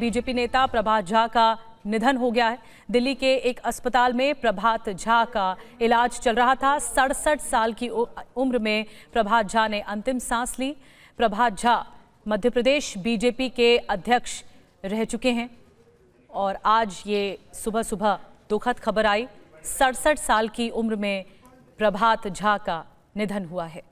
BJP नेता प्रभात झा का निधन हो गया है। दिल्ली के एक अस्पताल में प्रभात झा का इलाज चल रहा था। 67 साल की उम्र में प्रभात झा ने अंतिम सांस ली। प्रभात झा मध्य प्रदेश बीजेपी के अध्यक्ष रह चुके हैं और आज ये सुबह सुबह दुखद खबर आई। 67 साल की उम्र में प्रभात झा का निधन हुआ है।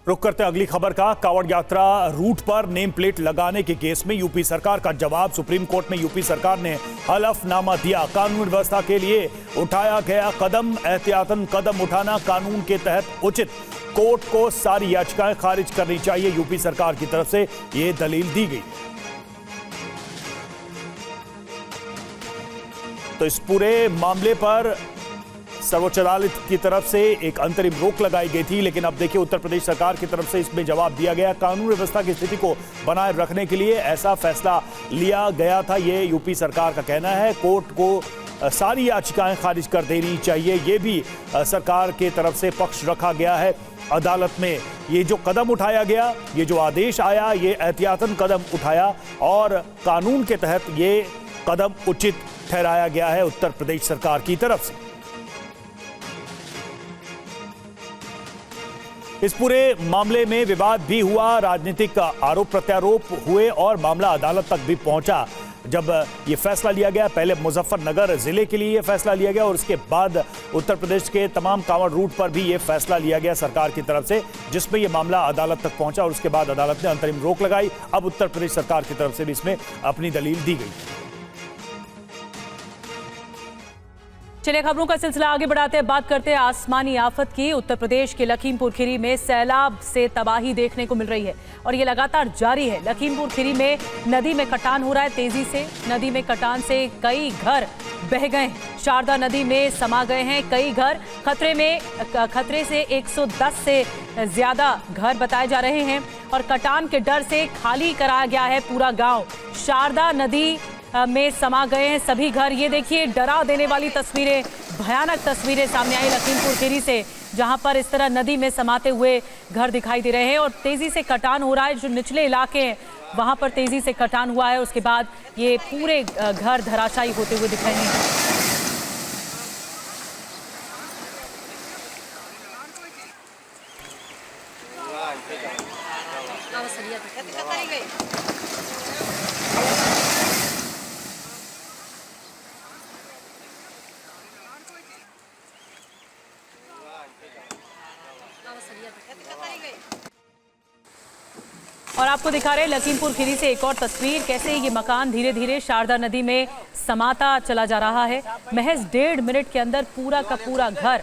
रुक करते हैं अगली खबर का। कांवड़ यात्रा रूट पर नेम प्लेट लगाने के केस में यूपी सरकार का जवाब। सुप्रीम कोर्ट में यूपी सरकार ने हलफनामा दिया। कानून व्यवस्था के लिए उठाया गया कदम, एहतियातन कदम उठाना कानून के तहत उचित। कोर्ट को सारी याचिकाएं खारिज करनी चाहिए, यूपी सरकार की तरफ से यह दलील दी गई। तो इस पूरे मामले पर सर्वोच्च अदालत की तरफ से एक अंतरिम रोक लगाई गई थी, लेकिन अब देखिए उत्तर प्रदेश सरकार की तरफ से इसमें जवाब दिया गया। कानून व्यवस्था की स्थिति को बनाए रखने के लिए ऐसा फैसला लिया गया था, ये यूपी सरकार का कहना है। कोर्ट को सारी याचिकाएं खारिज कर देनी चाहिए, ये भी सरकार की तरफ से पक्ष रखा गया है अदालत में। ये जो कदम उठाया गया, ये जो आदेश आया, ये एहतियातन कदम उठाया और कानून के तहत ये कदम उचित ठहराया गया है उत्तर प्रदेश सरकार की तरफ से। इस पूरे मामले में विवाद भी हुआ, राजनीतिक आरोप प्रत्यारोप हुए और मामला अदालत तक भी पहुंचा। जब ये फैसला लिया गया, पहले मुजफ्फरनगर जिले के लिए ये फैसला लिया गया और उसके बाद उत्तर प्रदेश के तमाम कांवड़ रूट पर भी ये फैसला लिया गया सरकार की तरफ से, जिसमें ये मामला अदालत तक पहुंचा और उसके बाद अदालत ने अंतरिम रोक लगाई। अब उत्तर प्रदेश सरकार की तरफ से भी इसमें अपनी दलील दी गई। चलिए खबरों का सिलसिला आगे बढ़ाते हैं, बात करते हैं आसमानी आफत की। उत्तर प्रदेश के लखीमपुर खीरी में सैलाब से तबाही देखने को मिल रही है और ये लगातार जारी है। लखीमपुर खीरी में नदी में कटान हो रहा है तेजी से। नदी में कटान से कई घर बह गए। शारदा नदी में समा गए हैं कई घर। खतरे से 110 से ज्यादा घर बताए जा रहे हैं और कटान के डर से खाली कराया गया है पूरा गाँव। शारदा नदी में समा गए हैं सभी घर। ये देखिए डरा देने वाली तस्वीरें, भयानक तस्वीरें सामने आई लखीमपुर खीरी से, जहां पर इस तरह नदी में समाते हुए घर दिखाई दे रहे हैं और तेजी से कटान हो रहा है। जो निचले इलाके हैं वहां पर तेजी से कटान हुआ है। उसके बाद ये पूरे घर धराशायी होते हुए दिख रहे हैं। और आपको दिखा रहे हैं लखीमपुर खीरी से एक और तस्वीर, कैसे ये मकान धीरे धीरे शारदा नदी में समाता चला जा रहा है। महज 1.5 मिनट के अंदर पूरा का पूरा घर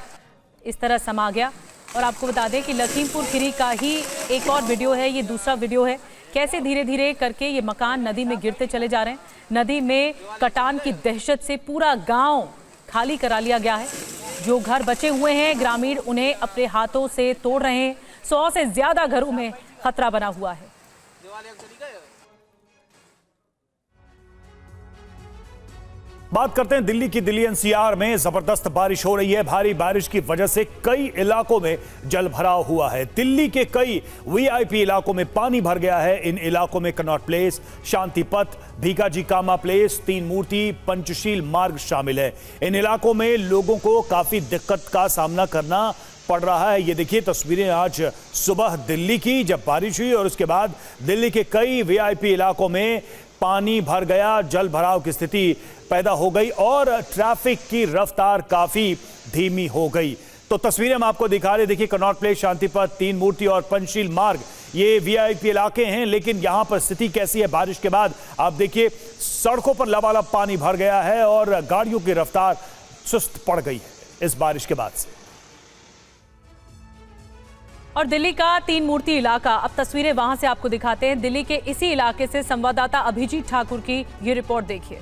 इस तरह समा गया। और आपको बता दें कि लखीमपुर खीरी का ही एक और वीडियो है, ये दूसरा वीडियो है, कैसे धीरे धीरे करके ये मकान नदी में गिरते चले जा रहे हैं। नदी में कटान की दहशत से पूरा गाँव खाली करा लिया गया है। जो घर बचे हुए हैं ग्रामीण उन्हें अपने हाथों से तोड़ रहे हैं। 100 से ज्यादा घरों में खतरा बना हुआ है। बात करते हैं दिल्ली की। दिल्ली एनसीआर में जबरदस्त बारिश हो रही है। भारी बारिश की वजह से कई इलाकों में जल भराव हुआ है। दिल्ली के कई वीआईपी इलाकों में पानी भर गया है। इन इलाकों में कनॉट प्लेस, शांति पथ, भीकाजी कामा प्लेस, तीन मूर्ति, पंचशील मार्ग शामिल है। इन इलाकों में लोगों को काफी दिक्कत का सामना करना पड़ रहा है। ये देखिए तस्वीरें आज सुबह दिल्ली की, जब बारिश हुई और उसके बाद दिल्ली के कई वीआईपी इलाकों में पानी भर गया, जल भराव की स्थिति पैदा हो गई और ट्रैफिक की रफ्तार काफी धीमी हो गई। तो तस्वीरें हम आपको दिखा रहे, देखिए कनॉट प्लेस, शांतिपथ, तीन मूर्ति और पंचशील मार्ग, ये वीआईपी इलाके हैं। लेकिन यहां पर स्थिति कैसी है बारिश के बाद, आप देखिए सड़कों पर लबालब पानी भर गया है और गाड़ियों की रफ्तार सुस्त पड़ गई है इस बारिश के बाद से। और दिल्ली का तीन मूर्ति इलाका, अब तस्वीरें वहां से आपको दिखाते हैं। दिल्ली के इसी इलाके से संवाददाता अभिजीत ठाकुर की ये रिपोर्ट देखिए।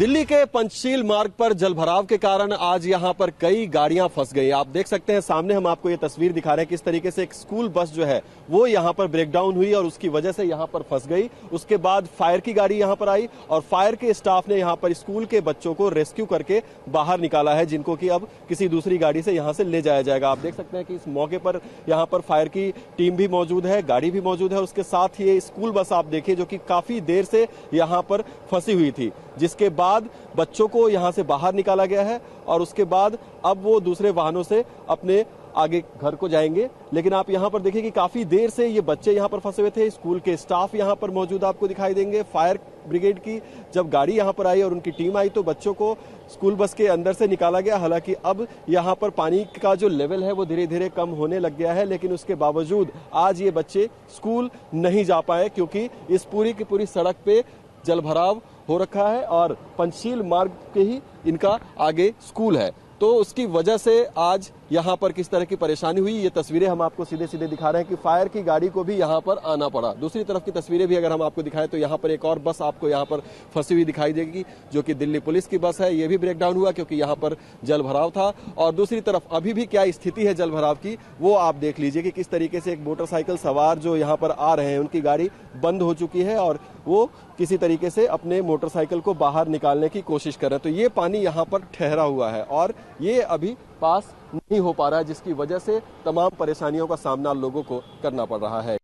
दिल्ली के पंचशील मार्ग पर जलभराव के कारण आज यहां पर कई गाड़ियां फंस गई। आप देख सकते हैं सामने हम आपको ये तस्वीर दिखा रहे हैं किस तरीके से एक स्कूल बस जो है वो यहां पर ब्रेकडाउन हुई और उसकी वजह से यहां पर फंस गई। उसके बाद फायर की गाड़ी यहां पर आई और फायर के स्टाफ ने यहां पर स्कूल के बच्चों को रेस्क्यू करके बाहर निकाला है, जिनको कि अब किसी दूसरी गाड़ी से यहां से ले जाया जाएगा। आप देख सकते हैं कि इस मौके पर यहां पर फायर की टीम भी मौजूद है, गाड़ी भी मौजूद है। उसके साथ ही स्कूल बस आप देखिए जो कि काफी देर से यहां पर फंसी हुई थी, जिसके बाद बच्चों को यहां से बाहर निकाला गया है और उसके बाद अब वो दूसरे वाहनों से अपने आगे घर को जाएंगे। लेकिन आप यहां पर देखिए कि काफी देर से ये बच्चे यहां पर फंसे हुए थे। स्कूल के स्टाफ यहां पर मौजूद आपको दिखाई देंगे। फायर ब्रिगेड की जब गाड़ी यहां पर आई और उनकी टीम आई तो बच्चों को स्कूल बस के अंदर से निकाला गया। हालांकि अब यहां पर पानी का जो लेवल है वो धीरे धीरे कम होने लग गया है, लेकिन उसके बावजूद आज ये बच्चे स्कूल नहीं जा पाए क्योंकि इस पूरी की पूरी सड़क पे जलभराव हो रखा है और पंचशील मार्ग के ही इनका आगे स्कूल है, तो उसकी वजह से आज यहाँ पर किस तरह की परेशानी हुई ये तस्वीरें हम आपको सीधे सीधे दिखा रहे हैं कि फायर की गाड़ी को भी यहाँ पर आना पड़ा। दूसरी तरफ की तस्वीरें भी अगर हम आपको दिखाएं तो यहाँ पर एक और बस आपको यहाँ पर फंसी हुई दिखाई देगी जो कि दिल्ली पुलिस की बस है। ये भी ब्रेकडाउन हुआ क्योंकि यहाँ पर जलभराव था। और दूसरी तरफ अभी भी क्या स्थिति है जलभराव की वो आप देख लीजिए कि किस तरीके से एक मोटरसाइकिल सवार जो यहाँ पर आ रहे हैं उनकी गाड़ी बंद हो चुकी है और वो किसी तरीके से अपने मोटरसाइकिल को बाहर निकालने की कोशिश कर रहे हैं। तो ये पानी यहाँ पर ठहरा हुआ है और ये अभी पास नहीं हो पा रहा है, जिसकी वजह से तमाम परेशानियों का सामना लोगों को करना पड़ रहा है।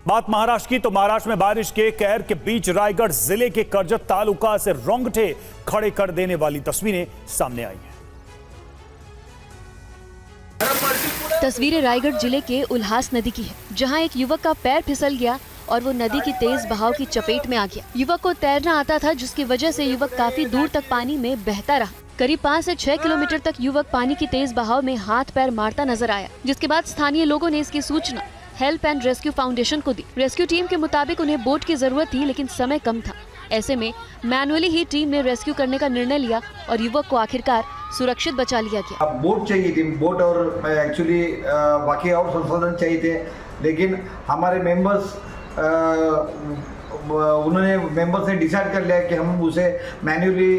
बात महाराष्ट्र की तो महाराष्ट्र में बारिश के कहर के बीच रायगढ़ जिले के करजत तालुका से रोंगटे खड़े कर देने वाली तस्वीरें सामने आई हैं। तस्वीरें रायगढ़ जिले के उल्हास नदी की है, जहां एक युवक का पैर फिसल गया और वो नदी की तेज बहाव की चपेट में आ गया। युवक को तैरना आता था, जिसकी वजह से युवक काफी दूर तक पानी में बहता रहा। करीब 5 से 6 किलोमीटर तक युवक पानी की तेज बहाव में हाथ पैर मारता नजर आया, जिसके बाद स्थानीय लोगों ने इसकी सूचना हेल्प एंड रेस्क्यू फाउंडेशन को दी। रेस्क्यू टीम के मुताबिक उन्हें बोट की जरूरत थी, लेकिन समय कम था। ऐसे में मैनुअली ही टीम ने रेस्क्यू करने का निर्णय लिया और युवक को आखिरकार सुरक्षित बचा लिया गया। अब बोट चाहिए थी, बोट और एक्चुअली बाकी और संसाधन चाहिए थे, लेकिन हमारे मेंबर्स उन्होंने मेंबर्स ने डिसाइड कर लिया कि हम उसे मैन्युअली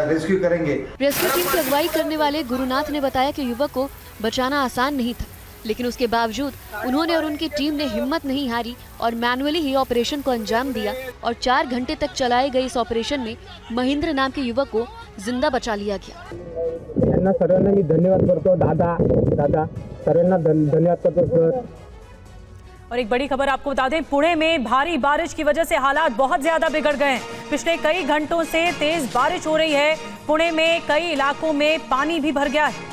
रेस्क्यू करेंगे। रेस्क्यू टीम की अगुवाई करने वाले गुरुनाथ ने बताया कि युवक को बचाना आसान नहीं था, लेकिन उसके बावजूद उन्होंने और उनकी टीम ने हिम्मत नहीं हारी और मैनुअली ही ऑपरेशन को अंजाम दिया और 4 घंटे तक चलाए गए इस ऑपरेशन में महेंद्र नाम के युवक को जिंदा बचा लिया गया। सर्वांना मी धन्यवाद करतो। दादा सर्वांना धन्यवाद करतो सर। और एक बड़ी खबर आपको बता दें, पुणे में भारी बारिश की वजह से हालात बहुत ज्यादा बिगड़ गए हैं। पिछले कई घंटों से तेज बारिश हो रही है। पुणे में कई इलाकों में पानी भी भर गया है।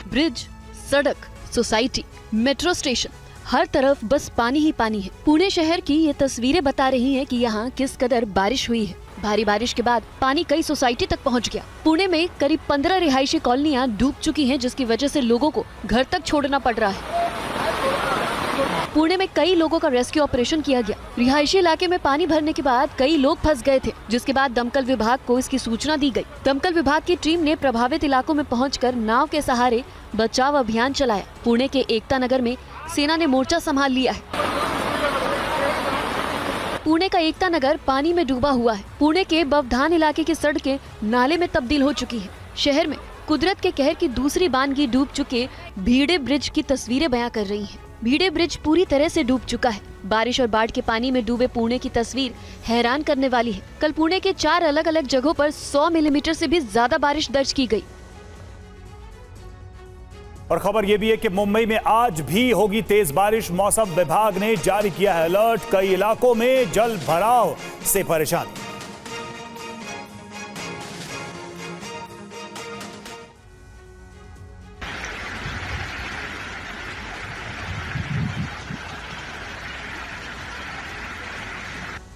ब्रिज, सड़क, सोसाइटी, मेट्रो स्टेशन, हर तरफ बस पानी ही पानी है। पुणे शहर की ये तस्वीरें बता रही हैं कि यहाँ किस कदर बारिश हुई है। भारी बारिश के बाद पानी कई सोसाइटी तक पहुँच गया। पुणे में करीब 15 रिहायशी कॉलोनियाँ डूब चुकी हैं, जिसकी वजह से लोगों को घर तक छोड़ना पड़ रहा है। पुणे में कई लोगों का रेस्क्यू ऑपरेशन किया गया। रिहायशी इलाके में पानी भरने के बाद कई लोग फंस गए थे, जिसके बाद दमकल विभाग को इसकी सूचना दी गई। दमकल विभाग की टीम ने प्रभावित इलाकों में पहुंचकर नाव के सहारे बचाव अभियान चलाया। पुणे के एकता नगर में सेना ने मोर्चा संभाल लिया है। पुणे का एकता नगर पानी में डूबा हुआ है। पुणे के बवधान इलाके की सड़कें नाले में तब्दील हो चुकी है। शहर में कुदरत के कहर की दूसरी बानगी डूब चुके भीड़े ब्रिज की तस्वीरें बयां कर रही हैं। भीड़े ब्रिज पूरी तरह से डूब चुका है। बारिश और बाढ़ के पानी में डूबे पुणे की तस्वीर हैरान करने वाली है। कल पुणे के 4 अलग अलग जगहों पर 100 मिलीमीटर से भी ज्यादा बारिश दर्ज की गई। और खबर यह भी है कि मुंबई में आज भी होगी तेज बारिश। मौसम विभाग ने जारी किया है अलर्ट। कई इलाकों में जल भराव से परेशानी।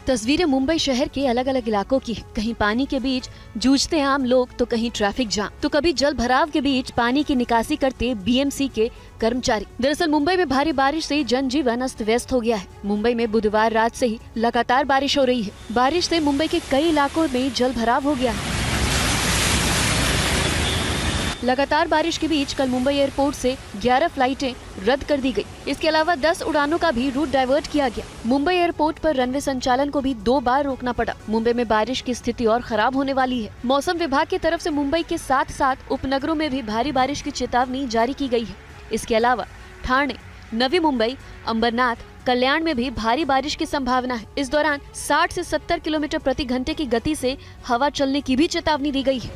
तस्वीरें मुंबई शहर के अलग अलग इलाकों की है। कहीं पानी के बीच जूझते आम लोग तो कहीं ट्रैफिक जाम, तो कभी जल भराव के बीच पानी की निकासी करते बीएमसी के कर्मचारी। दरअसल मुंबई में भारी बारिश से जनजीवन अस्त व्यस्त हो गया है। मुंबई में बुधवार रात से ही लगातार बारिश हो रही है। बारिश से मुंबई के कई इलाकों में जल भराव हो गया है। लगातार बारिश के बीच कल मुंबई एयरपोर्ट से 11 फ्लाइटें रद्द कर दी गई। इसके अलावा 10 उड़ानों का भी रूट डाइवर्ट किया गया। मुंबई एयरपोर्ट पर रनवे संचालन को भी 2 बार रोकना पड़ा। मुंबई में बारिश की स्थिति और खराब होने वाली है। मौसम विभाग की तरफ से मुंबई के साथ साथ उपनगरों में भी भारी बारिश की चेतावनी जारी की गई है। इसके अलावा ठाणे, नवी मुंबई, अंबरनाथ, कल्याण में भी भारी बारिश की संभावना है। इस दौरान 60 से 70 किलोमीटर प्रति घंटे की गति से हवा चलने की भी चेतावनी दी गई है।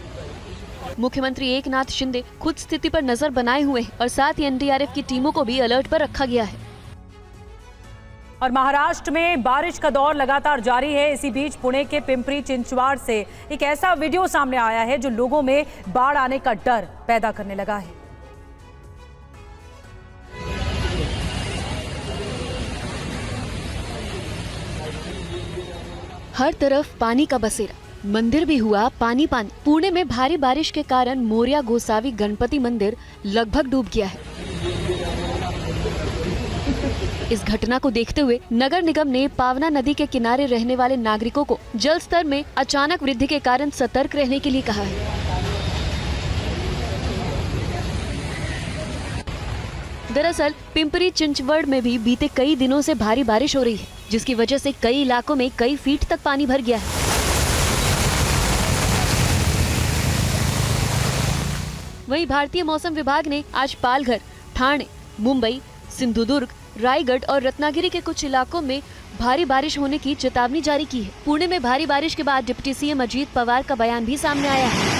मुख्यमंत्री एकनाथ शिंदे खुद स्थिति पर नजर बनाए हुए हैं और साथ ही एनडीआरएफ की टीमों को भी अलर्ट पर रखा गया है। और महाराष्ट्र में बारिश का दौर लगातार जारी है। इसी बीच पुणे के पिंपरी चिंचवाड़ से एक ऐसा वीडियो सामने आया है जो लोगों में बाढ़ आने का डर पैदा करने लगा है। हर तरफ पानी का बसेरा, मंदिर भी हुआ पानी पानी। पुणे में भारी बारिश के कारण मोरया गोसावी गणपति मंदिर लगभग डूब गया है। इस घटना को देखते हुए नगर निगम ने पावना नदी के किनारे रहने वाले नागरिकों को जल स्तर में अचानक वृद्धि के कारण सतर्क रहने के लिए कहा है। दरअसल पिंपरी चिंचवड़ में भी बीते कई दिनों से भारी बारिश हो रही है, जिसकी वजह से कई इलाकों में कई फीट तक पानी भर गया है। वहीं भारतीय मौसम विभाग ने आज पालघर, ठाणे, मुंबई, सिंधुदुर्ग, रायगढ़ और रत्नागिरी के कुछ इलाकों में भारी बारिश होने की चेतावनी जारी की है। पुणे में भारी बारिश के बाद डिप्टी सीएम अजीत पवार का बयान भी सामने आया है।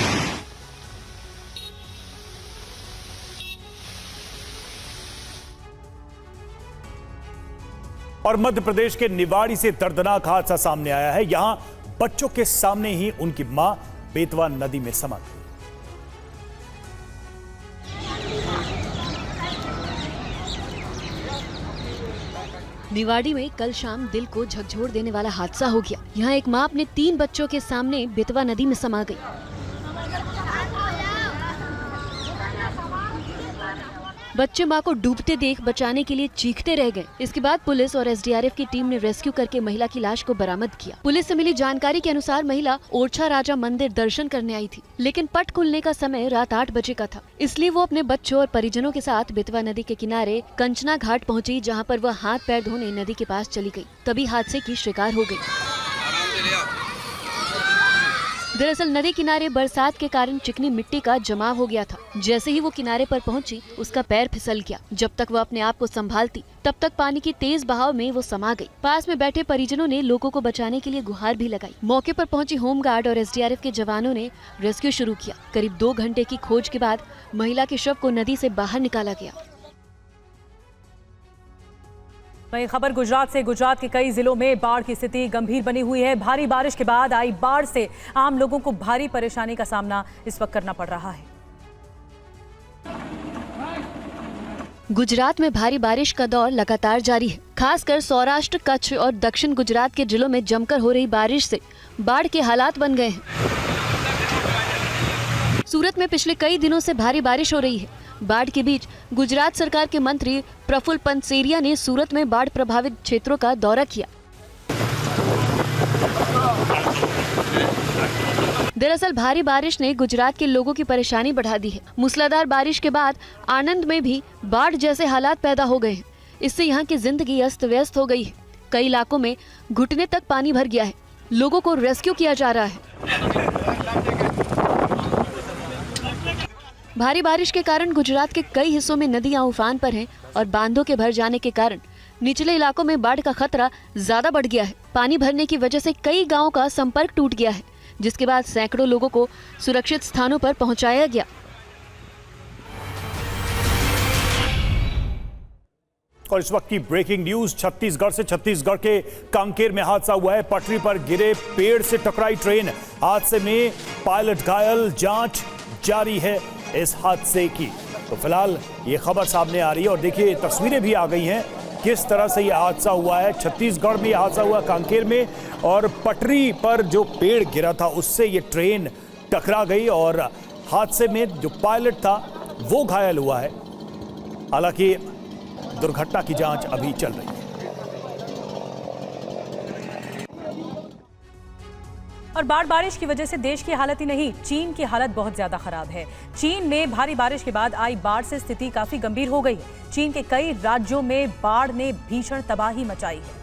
और मध्य प्रदेश के निवाड़ी से दर्दनाक हादसा सामने आया है। यहां बच्चों के सामने ही उनकी मां बेतवा नदी में समा गई। निवाड़ी में कल शाम दिल को झकझोर देने वाला हादसा हो गया। यहाँ एक मां अपने 3 बच्चों के सामने बेतवा नदी में समा गई। बच्चे मां को डूबते देख बचाने के लिए चीखते रह गए। इसके बाद पुलिस और एसडीआरएफ की टीम ने रेस्क्यू करके महिला की लाश को बरामद किया। पुलिस से मिली जानकारी के अनुसार महिला ओरछा राजा मंदिर दर्शन करने आई थी, लेकिन पट खुलने का समय रात 8 बजे का था। इसलिए वो अपने बच्चों और परिजनों के साथ बेतवा नदी के किनारे कंचना घाट पहुंची, जहां पर वह हाथ पैर धोने नदी के पास चली गई। तभी हादसे की शिकार हो गई। दरअसल नदी किनारे बरसात के कारण चिकनी मिट्टी का जमाव हो गया था। जैसे ही वो किनारे पर पहुंची, उसका पैर फिसल गया। जब तक वो अपने आप को संभालती, तब तक पानी की तेज बहाव में वो समा गई। पास में बैठे परिजनों ने लोगों को बचाने के लिए गुहार भी लगाई। मौके पर पहुंची होमगार्ड और एसडीआरएफ के जवानों ने रेस्क्यू शुरू किया। करीब 2 घंटे की खोज के बाद महिला के शव को नदी से बाहर निकाला गया। वहीं खबर गुजरात से। गुजरात के कई जिलों में बाढ़ की स्थिति गंभीर बनी हुई है। भारी बारिश के बाद आई बाढ़ से आम लोगों को भारी परेशानी का सामना इस वक्त करना पड़ रहा है। गुजरात में भारी बारिश का दौर लगातार जारी है। खासकर सौराष्ट्र, कच्छ और दक्षिण गुजरात के जिलों में जमकर हो रही बारिश से बाढ़ के हालात बन गए हैं। सूरत में पिछले कई दिनों से भारी बारिश हो रही है। बाढ़ के बीच गुजरात सरकार के मंत्री प्रफुल्ल पंसेरिया ने सूरत में बाढ़ प्रभावित क्षेत्रों का दौरा किया। दरअसल भारी बारिश ने गुजरात के लोगों की परेशानी बढ़ा दी है। मूसलाधार बारिश के बाद आणंद में भी बाढ़ जैसे हालात पैदा हो गए हैं। इससे यहाँ की जिंदगी अस्त व्यस्त हो गई है। कई इलाकों में घुटने तक पानी भर गया है। लोगों को रेस्क्यू किया जा रहा है। भारी बारिश के कारण गुजरात के कई हिस्सों में नदियां उफान पर हैं और बांधों के भर जाने के कारण निचले इलाकों में बाढ़ का खतरा ज्यादा बढ़ गया है। पानी भरने की वजह से कई गांवों का संपर्क टूट गया है, जिसके बाद सैकड़ों लोगों को सुरक्षित स्थानों पर पहुंचाया गया। और इस वक्त की ब्रेकिंग न्यूज छत्तीसगढ़ से। छत्तीसगढ़ के कांकेर में हादसा हुआ है। पटरी पर गिरे पेड़ से टकराई ट्रेन। हादसे में पायलट घायल, जांच जारी है इस हादसे की। तो फिलहाल ये खबर सामने आ रही है और देखिए तस्वीरें भी आ गई हैं किस तरह से ये हादसा हुआ है। छत्तीसगढ़ में ये हादसा हुआ कांकेर में, और पटरी पर जो पेड़ गिरा था उससे ये ट्रेन टकरा गई और हादसे में जो पायलट था वो घायल हुआ है। हालांकि दुर्घटना की जांच अभी चल रही है। और बारिश की वजह से देश की हालत ही नहीं, चीन की हालत बहुत ज्यादा खराब है। चीन में भारी बारिश के बाद आई बाढ़ से स्थिति काफी गंभीर हो गई है। चीन के कई राज्यों में बाढ़ ने भीषण तबाही मचाई है।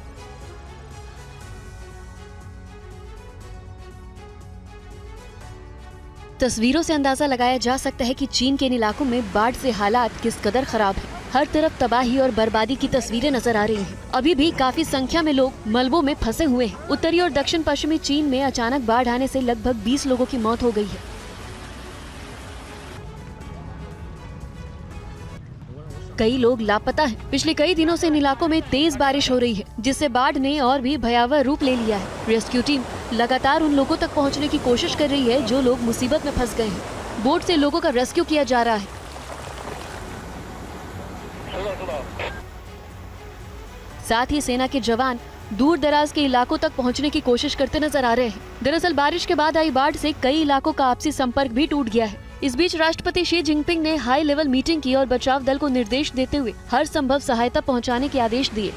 तस्वीरों से अंदाजा लगाया जा सकता है कि चीन के इन इलाकों में बाढ़ से हालात किस कदर खराब है। हर तरफ तबाही और बर्बादी की तस्वीरें नजर आ रही हैं। अभी भी काफी संख्या में लोग मलबों में फंसे हुए हैं। उत्तरी और दक्षिण पश्चिमी चीन में अचानक बाढ़ आने से लगभग 20 लोगों की मौत हो गई है। कई लोग लापता हैं। पिछले कई दिनों से इन इलाकों में तेज बारिश हो रही है, जिससे बाढ़ ने और भी भयावह रूप ले लिया है। रेस्क्यू टीम लगातार उन लोगों तक पहुंचने की कोशिश कर रही है जो लोग मुसीबत में फंस गए हैं। बोट से लोगों का रेस्क्यू किया जा रहा है। साथ ही सेना के जवान दूर दराज के इलाकों तक पहुंचने की कोशिश करते नजर आ रहे हैं। दरअसल बारिश के बाद आई बाढ़ से कई इलाकों का आपसी संपर्क भी टूट गया है। इस बीच राष्ट्रपति शी जिनपिंग ने हाई लेवल मीटिंग की और बचाव दल को निर्देश देते हुए हर संभव सहायता पहुंचाने के आदेश दिए।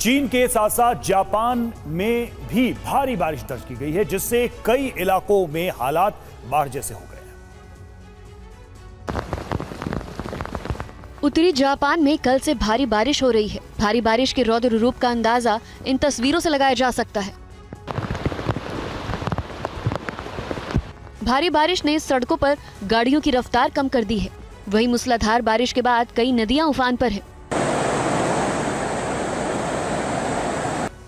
चीन के साथ साथ जापान में भी भारी बारिश दर्ज की गई है, जिससे कई इलाकों में हालात बाढ़ जैसे हो गए हैं। उत्तरी जापान में कल से भारी बारिश हो रही है। भारी बारिश के रौद्र रूप का अंदाजा इन तस्वीरों से लगाया जा सकता है। भारी बारिश ने सड़कों पर गाड़ियों की रफ्तार कम कर दी है। वहीं मूसलाधार बारिश के बाद कई नदियां उफान पर हैं।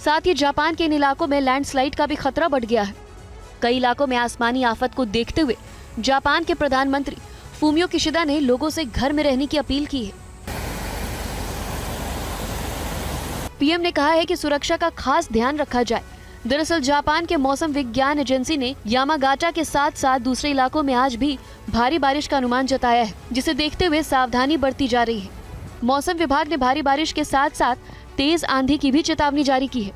साथ ही जापान के इन इलाकों में लैंडस्लाइड का भी खतरा बढ़ गया है। कई इलाकों में आसमानी आफत को देखते हुए जापान के प्रधानमंत्री फूमियो किशिदा ने लोगों से घर में रहने की अपील की है। पीएम ने कहा है कि सुरक्षा का खास ध्यान रखा जाए। दरअसल जापान के मौसम विज्ञान एजेंसी ने यामागाटा के साथ साथ दूसरे इलाकों में आज भी भारी बारिश का अनुमान जताया है, जिसे देखते हुए सावधानी बरती जा रही है। मौसम विभाग ने भारी बारिश के साथ साथ तेज आंधी की भी चेतावनी जारी की है।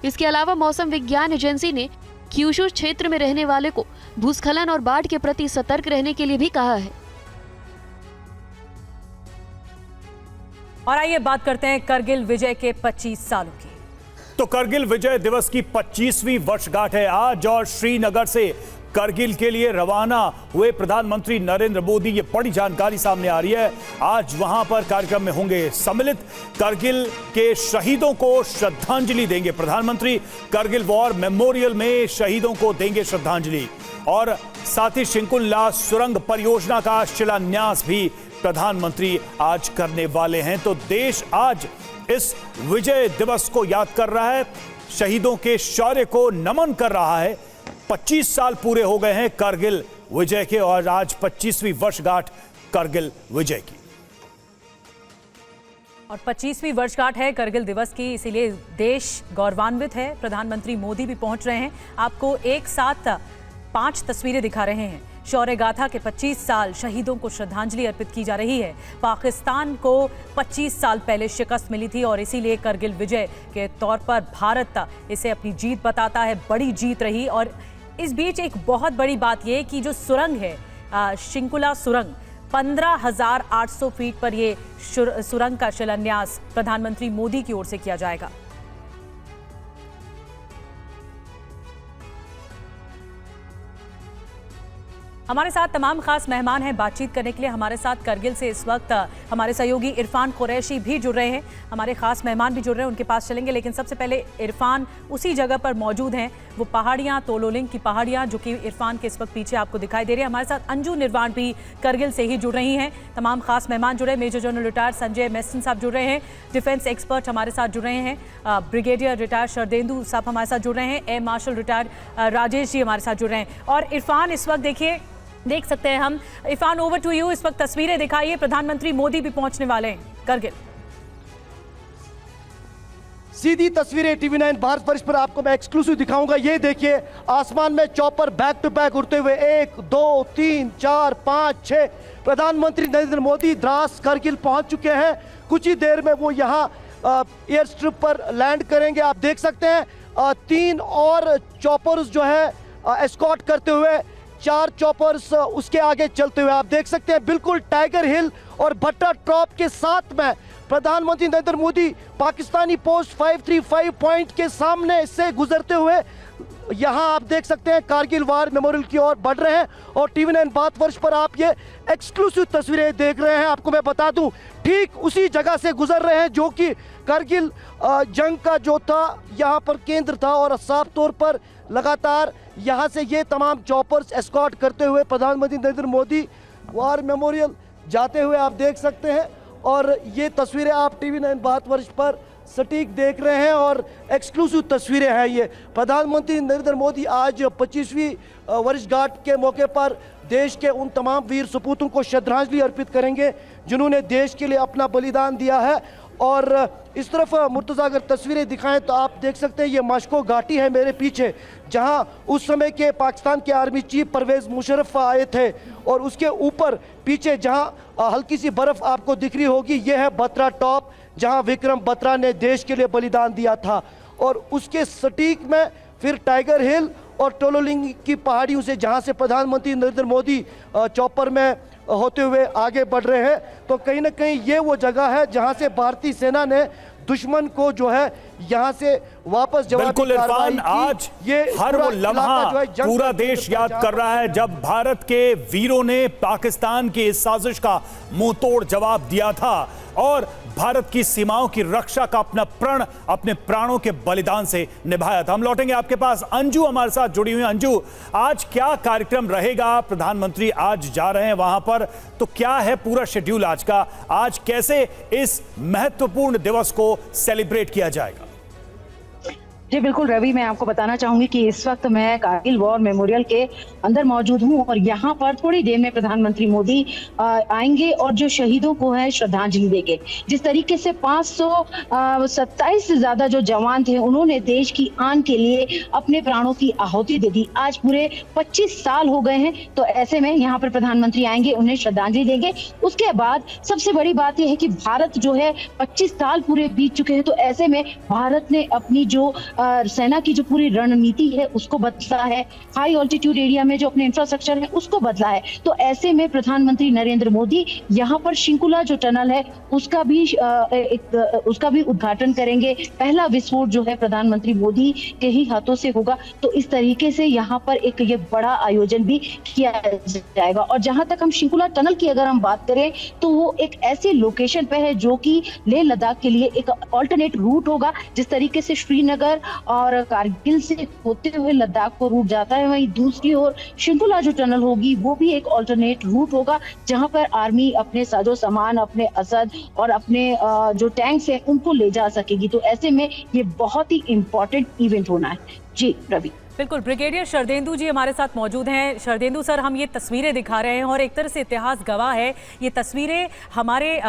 इसके अलावा मौसम विज्ञान एजेंसी ने क्यूशू क्षेत्र में रहने वाले को भूस्खलन और बाढ़ के प्रति सतर्क रहने के लिए भी कहा है। और आइए बात करते हैं करगिल विजय के 25 सालों की। तो करगिल विजय दिवस की 25वीं वर्षगांठ है आज, और श्रीनगर से करगिल के लिए रवाना हुए प्रधानमंत्री नरेंद्र मोदी, ये बड़ी जानकारी सामने आ रही है। आज वहां पर कार्यक्रम में होंगे सम्मिलित। करगिल के शहीदों को श्रद्धांजलि देंगे प्रधानमंत्री। करगिल वॉर मेमोरियल में शहीदों को देंगे श्रद्धांजलि, और साथ ही शिंकुला सुरंग परियोजना का शिलान्यास भी प्रधानमंत्री आज करने वाले हैं। तो देश आज इस विजय दिवस को याद कर रहा है, शहीदों के शौर्य को नमन कर रहा है। 25 साल पूरे हो गए हैं करगिल विजय के, और आज 25वीं वर्षगांठ करगिल विजय की। और 25वीं वर्षगांठ है करगिल दिवस की, इसीलिए देश गौरवान्वित है। प्रधानमंत्री मोदी भी पहुंच रहे हैं। आपको एक साथ 5 तस्वीरें दिखा रहे हैं। शौर्य गाथा के 25 साल, शहीदों को श्रद्धांजलि अर्पित की जा रही है। पाकिस्तान को 25 साल पहले शिकस्त मिली थी और इसीलिए करगिल विजय के तौर पर भारत इसे अपनी जीत बताता है। बड़ी जीत रही। और इस बीच एक बहुत बड़ी बात यह कि जो सुरंग है शिंकुला सुरंग, 15,800 फीट पर ये सुरंग का शिलान्यास प्रधानमंत्री मोदी की ओर से किया जाएगा। हमारे साथ तमाम खास मेहमान हैं बातचीत करने के लिए। हमारे साथ करगिल से इस वक्त हमारे सहयोगी इरफान कुरैशी भी जुड़ रहे हैं। हमारे खास मेहमान भी जुड़ रहे हैं, उनके पास चलेंगे। लेकिन सबसे पहले इरफान उसी जगह पर मौजूद हैं, वो पहाड़ियां, तोलोलिंग की पहाड़ियां, जो कि इरफान के इस वक्त पीछे आपको दिखाई दे रही है। हमारे साथ अंजू निर्वाण भी करगिल से ही जुड़ रही हैं। तमाम खास मेहमान जुड़े, major general retired Sanjay Meston साहब जुड़ रहे हैं, डिफेंस एक्सपर्ट हमारे साथ जुड़ रहे हैं, ब्रिगेडियर रिटायर्ड शरदेंदु साहब हमारे साथ जुड़ रहे हैं, air marshal retired Rajesh ji हमारे साथ जुड़ रहे हैं। और इरफान इस वक्त देखिए, देख सकते हैं हम। Irfan, over to you. इस वक्त तस्वीरें दिखाइए, प्रधानमंत्री मोदी भी पहुंचने वाले हैं करगिल। सीधी तस्वीरें TV9 भारत वर्ष पर आपको मैं एक्सक्लूसिव दिखाऊंगा। ये देखिए, आसमान में चॉपर बैक टू बैक उड़ते हुए 1 2 3 4 5 6 प्रधानमंत्री नरेंद्र मोदी द्रास करगिल पहुंच चुके हैं। कुछ ही देर में वो यहाँ एयर स्ट्रिप पर लैंड करेंगे। आप देख सकते हैं 3 और चॉपर्स जो है एस्कॉर्ट करते हुए, 4 चॉपर्स उसके आगे चलते हुए। आप देख सकते हैं बिल्कुल टाइगर हिल और भट्टा टॉप के साथ में प्रधानमंत्री नरेंद्र मोदी पाकिस्तानी पोस्ट 535 पॉइंट के सामने से गुजरते हुए यहाँ आप देख सकते हैं कारगिल वार मेमोरियल की ओर बढ़ रहे हैं और TV9 भारत वर्ष पर आप ये एक्सक्लूसिव तस्वीरें देख रहे हैं। आपको मैं बता दूं ठीक उसी जगह से गुजर रहे हैं जो कि कारगिल जंग का जो था यहाँ पर केंद्र था और साफ तौर पर लगातार यहाँ से ये तमाम चॉपर्स एस्कॉर्ट करते हुए प्रधानमंत्री नरेंद्र मोदी वार मेमोरियल जाते हुए आप देख सकते हैं। और ये तस्वीरें आप TV9 भारत वर्ष पर सटीक देख रहे हैं और एक्सक्लूसिव तस्वीरें हैं। ये प्रधानमंत्री नरेंद्र मोदी आज 25वीं वर्षगांठ के मौके पर देश के उन तमाम वीर सपूतों को श्रद्धांजलि अर्पित करेंगे जिन्होंने देश के लिए अपना बलिदान दिया है। और इस तरफ मुर्तज़ा अगर तस्वीरें दिखाएं तो आप देख सकते हैं ये माशको घाटी है मेरे पीछे, जहां उस समय के पाकिस्तान के आर्मी चीफ परवेज़ मुशर्रफ आए थे और उसके ऊपर पीछे जहां हल्की सी बर्फ़ आपको दिख रही होगी ये है बत्रा टॉप, जहां विक्रम बत्रा ने देश के लिए बलिदान दिया था। और उसके सटीक में फिर टाइगर हिल और टोलोलिंग की पहाड़ियों से जहां से प्रधानमंत्री नरेंद्र मोदी चॉपर में होते हुए आगे बढ़ रहे हैं, तो कहीं ना कहीं ये वो जगह है जहां से भारतीय सेना ने दुश्मन को जो है यहां से वापस जवाबी बिल्कुल इरफान, आज ये हर वो लम्हा पूरा देश याद कर रहा है जब भारत के वीरों ने पाकिस्तान की इस साजिश का मुंह तोड़ जवाब दिया था और भारत की सीमाओं की रक्षा का अपना प्रण अपने प्राणों के बलिदान से निभाया था। हम लौटेंगे आपके पास, अंजू हमारे साथ जुड़ी हुई हैं। अंजू, आज क्या कार्यक्रम रहेगा? प्रधानमंत्री आज जा रहे हैं वहां पर, तो क्या है पूरा शेड्यूल आज का? आज कैसे इस महत्वपूर्ण दिवस को सेलिब्रेट किया जाएगा? जी बिल्कुल रवि, मैं आपको बताना चाहूंगी कि इस वक्त मैं कारगिल वॉर मेमोरियल के अंदर मौजूद हूं और यहाँ पर थोड़ी देर में प्रधानमंत्री मोदी आएंगे और जो शहीदों को है श्रद्धांजलि देंगे। जिस तरीके से 527 से ज्यादा जो जवान थे उन्होंने देश की आन के लिए अपने प्राणों की आहुति दे दी। आज पूरे 25 साल हो गए हैं, तो ऐसे में यहाँ पर प्रधानमंत्री आएंगे, उन्हें श्रद्धांजलि देंगे। उसके बाद सबसे बड़ी बात यह है कि भारत जो है 25 साल पूरे बीत चुके हैं, तो ऐसे में भारत ने अपनी जो सेना की जो पूरी रणनीति है उसको बदला है, हाई ऑल्टीट्यूड एरिया में जो अपने इंफ्रास्ट्रक्चर है उसको बदला है। तो ऐसे में प्रधानमंत्री नरेंद्र मोदी यहाँ पर शिंकुला जो टनल है उसका भी उद्घाटन करेंगे। पहला विस्फोट जो है प्रधानमंत्री मोदी के ही हाथों से होगा। तो इस तरीके से यहाँ पर एक ये बड़ा आयोजन भी किया जाएगा। और जहां तक हम शिंकुला टनल की अगर हम बात करें तो वो एक ऐसी लोकेशन पे है जो कि लेह लद्दाख के लिए एक ऑल्टरनेट रूट होगा। जिस तरीके से श्रीनगर और कारगिल से होते हुए लद्दाख को रूट जाता है, वहीं दूसरी ओर शिंकुला जो टनल होगी वो भी एक ऑल्टरनेट रूट होगा जहां पर आर्मी अपने साजो सामान, अपने असद और अपने जो टैंक्स हैं उनको ले जा सकेगी। तो ऐसे में ये बहुत ही इंपॉर्टेंट इवेंट होना है। जी रवि, बिल्कुल। ब्रिगेडियर शरदेंदु जी हमारे साथ मौजूद हैं। शरदेंदु सर, हम ये तस्वीरें दिखा रहे हैं और एक तरह से इतिहास गवाह है। ये तस्वीरें हमारे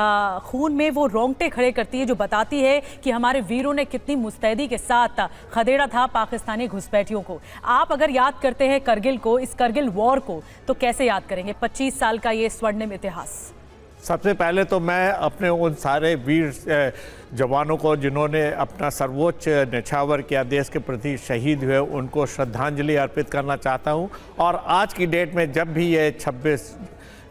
खून में वो रोंगटे खड़े करती है जो बताती है कि हमारे वीरों ने कितनी मुस्तैदी के साथ खदेड़ा था पाकिस्तानी घुसपैठियों को। आप अगर याद करते हैं करगिल को, इस करगिल वॉर को, तो कैसे याद करेंगे 25 साल का ये स्वर्णिम इतिहास? सबसे पहले तो मैं अपने उन सारे वीर जवानों को जिन्होंने अपना सर्वोच्च न्यौछावर किया, देश के प्रति शहीद हुए, उनको श्रद्धांजलि अर्पित करना चाहता हूं। और आज की डेट में जब भी ये 26